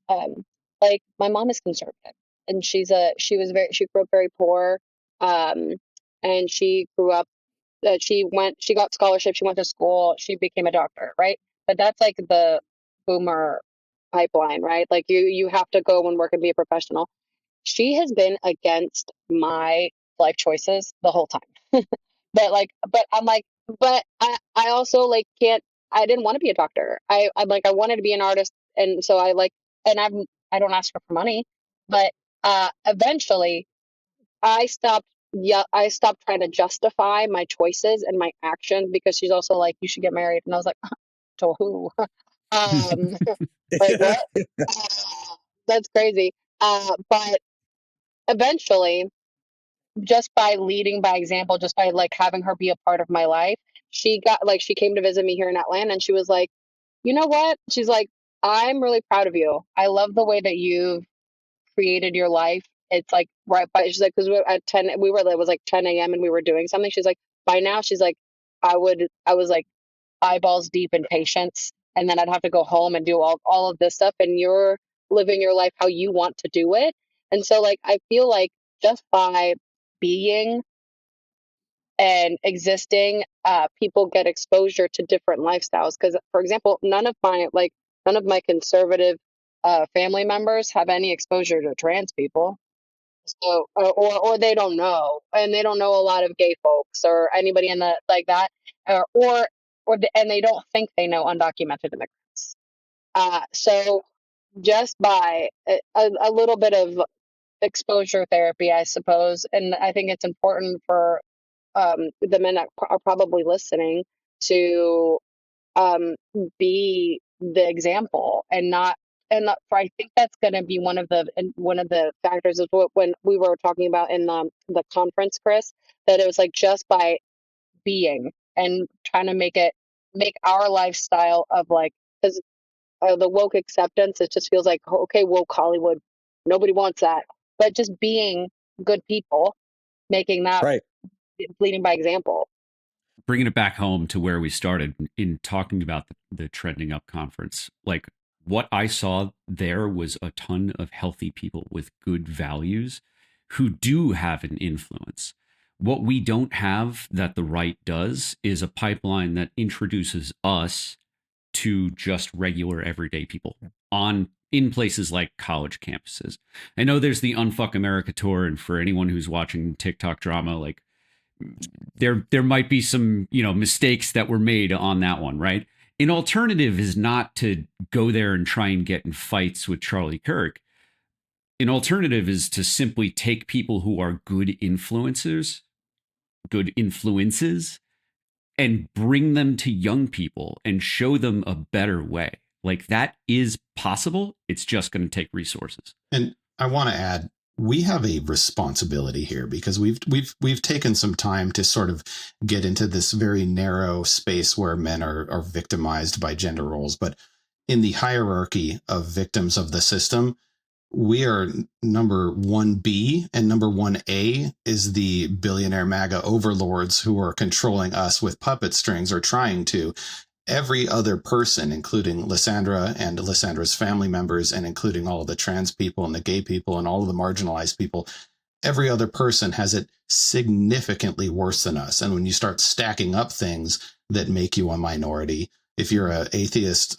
like my mom is conservative, and she grew up very poor, and she grew up she got scholarships, she went to school, she became a doctor, right? But that's like the boomer pipeline, right? Like you have to go and work and be a professional. She has been against my life choices the whole time. but I'm like, but I also like I didn't want to be a doctor. I wanted to be an artist. And so I don't ask her for money, but eventually I stopped trying to justify my choices and my actions, because she's also like, you should get married. And I was like, to who? Like what? That's crazy. But eventually, just by leading by example, just by like having her be a part of my life, she came to visit me here in Atlanta, and she was like, you know what? She's like, I'm really proud of you. I love the way that you've created your life. It's like right by, she's like, because we were at 10, it was like 10 a.m. and we were doing something. She's like, by now, she's like, I was like eyeballs deep in patience. And then I'd have to go home and do all of this stuff. And you're living your life how you want to do it. And so, like, I feel like just by being and existing, people get exposure to different lifestyles. Because, for example, none of my conservative family members have any exposure to trans people. So, or they don't know, and they don't know a lot of gay folks or anybody in the like that, and they don't think they know undocumented immigrants. So just by a little bit of exposure therapy, I suppose, and I think it's important for the men that are probably listening to be the example and not. I think that's going to be one of the factors of when we were talking about in the conference, Chris, that it was like just by being and trying to make our lifestyle of like, because the woke acceptance, it just feels like, okay, woke Hollywood, nobody wants that, but just being good people, making that Right. leading by example. Bringing it back home to where we started in talking about the Trending Up conference, like what I saw there was a ton of healthy people with good values who do have an influence. What we don't have that the right does is a pipeline that introduces us to just regular everyday people in places like college campuses. I know there's the Unfuck America tour, and for anyone who's watching TikTok drama, like there might be some, mistakes that were made on that one, right? An alternative is not to go there and try and get in fights with Charlie Kirk. An alternative is to simply take people who are good influences, and bring them to young people and show them a better way. Like that is possible. It's just going to take resources. And I want to add, we have a responsibility here because we've taken some time to sort of get into this very narrow space where men are victimized by gender roles. But in the hierarchy of victims of the system, we are number 1B, and number 1A is the billionaire MAGA overlords who are controlling us with puppet strings, or trying to. Every other person, including Lisandra and Lisandra's family members, and including all of the trans people and the gay people and all of the marginalized people, every other person has it significantly worse than us. And when you start stacking up things that make you a minority, if you're an atheist,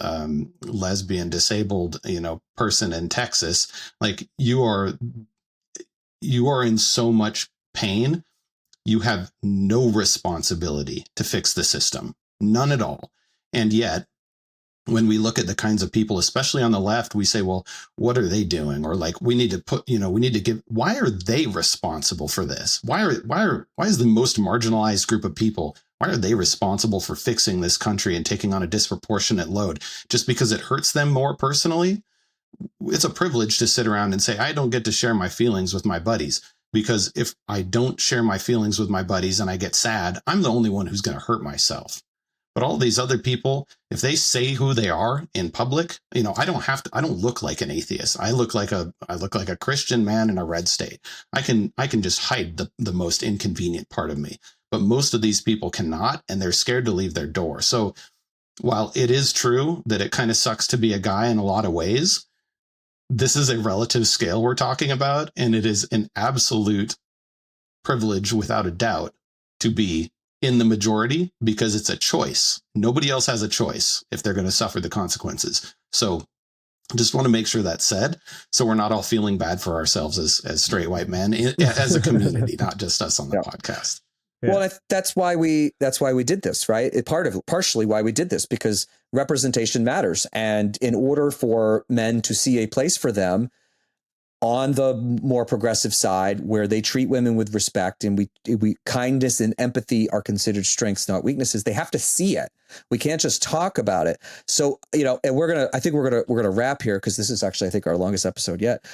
lesbian, disabled, person in Texas, like you are in so much pain, you have no responsibility to fix the system, none at all. And yet, when we look at the kinds of people, especially on the left, we say, well, what are they doing? Or like, we need to give, why are they responsible for this? Why is the most marginalized group of people, why are they responsible for fixing this country and taking on a disproportionate load just because it hurts them more personally? It's a privilege to sit around and say, I don't get to share my feelings with my buddies, because if I don't share my feelings with my buddies and I get sad, I'm the only one who's going to hurt myself. But all these other people, if they say who they are in public, I don't look like an atheist. I look like a Christian man in a red state. I can just hide the most inconvenient part of me. But most of these people cannot, and they're scared to leave their door. So while it is true that it kind of sucks to be a guy in a lot of ways, this is a relative scale we're talking about, and it is an absolute privilege, without a doubt, to be in the majority, because it's a choice. Nobody else has a choice if they're going to suffer the consequences. So just want to make sure that's said, so we're not all feeling bad for ourselves as straight white men, as a community, not just us on the podcast. Yeah. Well, that's why we did this, right? Partially why we did this, because representation matters. And in order for men to see a place for them, on the more progressive side, where they treat women with respect, and we kindness and empathy are considered strengths, not weaknesses. They have to see it. We can't just talk about it. So, you know, and I think we're gonna wrap here, because this is actually, I think, our longest episode yet,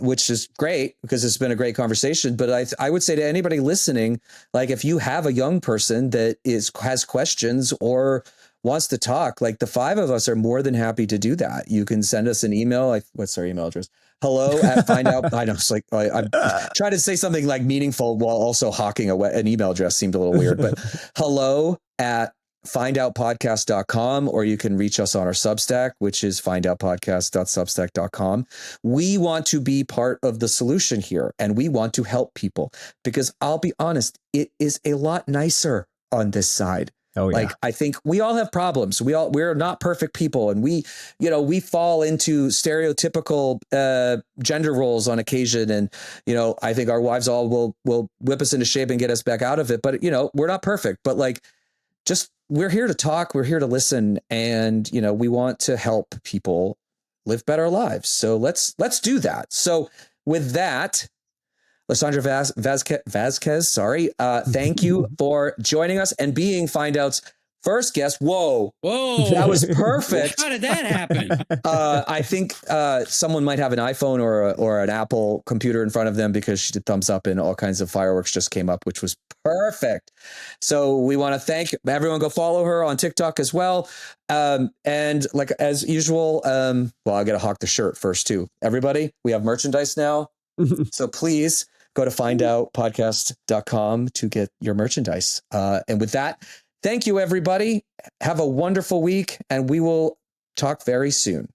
which is great because it's been a great conversation. But I would say to anybody listening, like, if you have a young person that has questions or wants to talk, like, the five of us are more than happy to do that. You can send us an email. What's our email address? Hello at find out. I know, it's like I'm trying to say something like meaningful while also hawking an email address seemed a little weird, but hello at findoutpodcast.com, or you can reach us on our Substack, which is findoutpodcast.substack.com. We want to be part of the solution here, and we want to help people, because I'll be honest, it is a lot nicer on this side. Oh, yeah. Like, I think we all have problems. We're not perfect people, and we fall into stereotypical gender roles on occasion. And, you know, I think our wives all will whip us into shape and get us back out of it. But, you know, we're not perfect, but, like, just, we're here to talk. We're here to listen. And, you know, we want to help people live better lives. So let's do that. So with that, Lisandra Vazquez, sorry. Thank you for joining us and being Find Out's first guest. Whoa, that was perfect. How did that happen? I think someone might have an iPhone or an Apple computer in front of them, because she did thumbs up and all kinds of fireworks just came up, which was perfect. So we want to thank everyone. Go follow her on TikTok as well. And like, as usual, well, I got to hawk the shirt first too. Everybody, we have merchandise now. So please go to findoutpodcast.com to get your merchandise. And with that, thank you, everybody. Have a wonderful week, and we will talk very soon.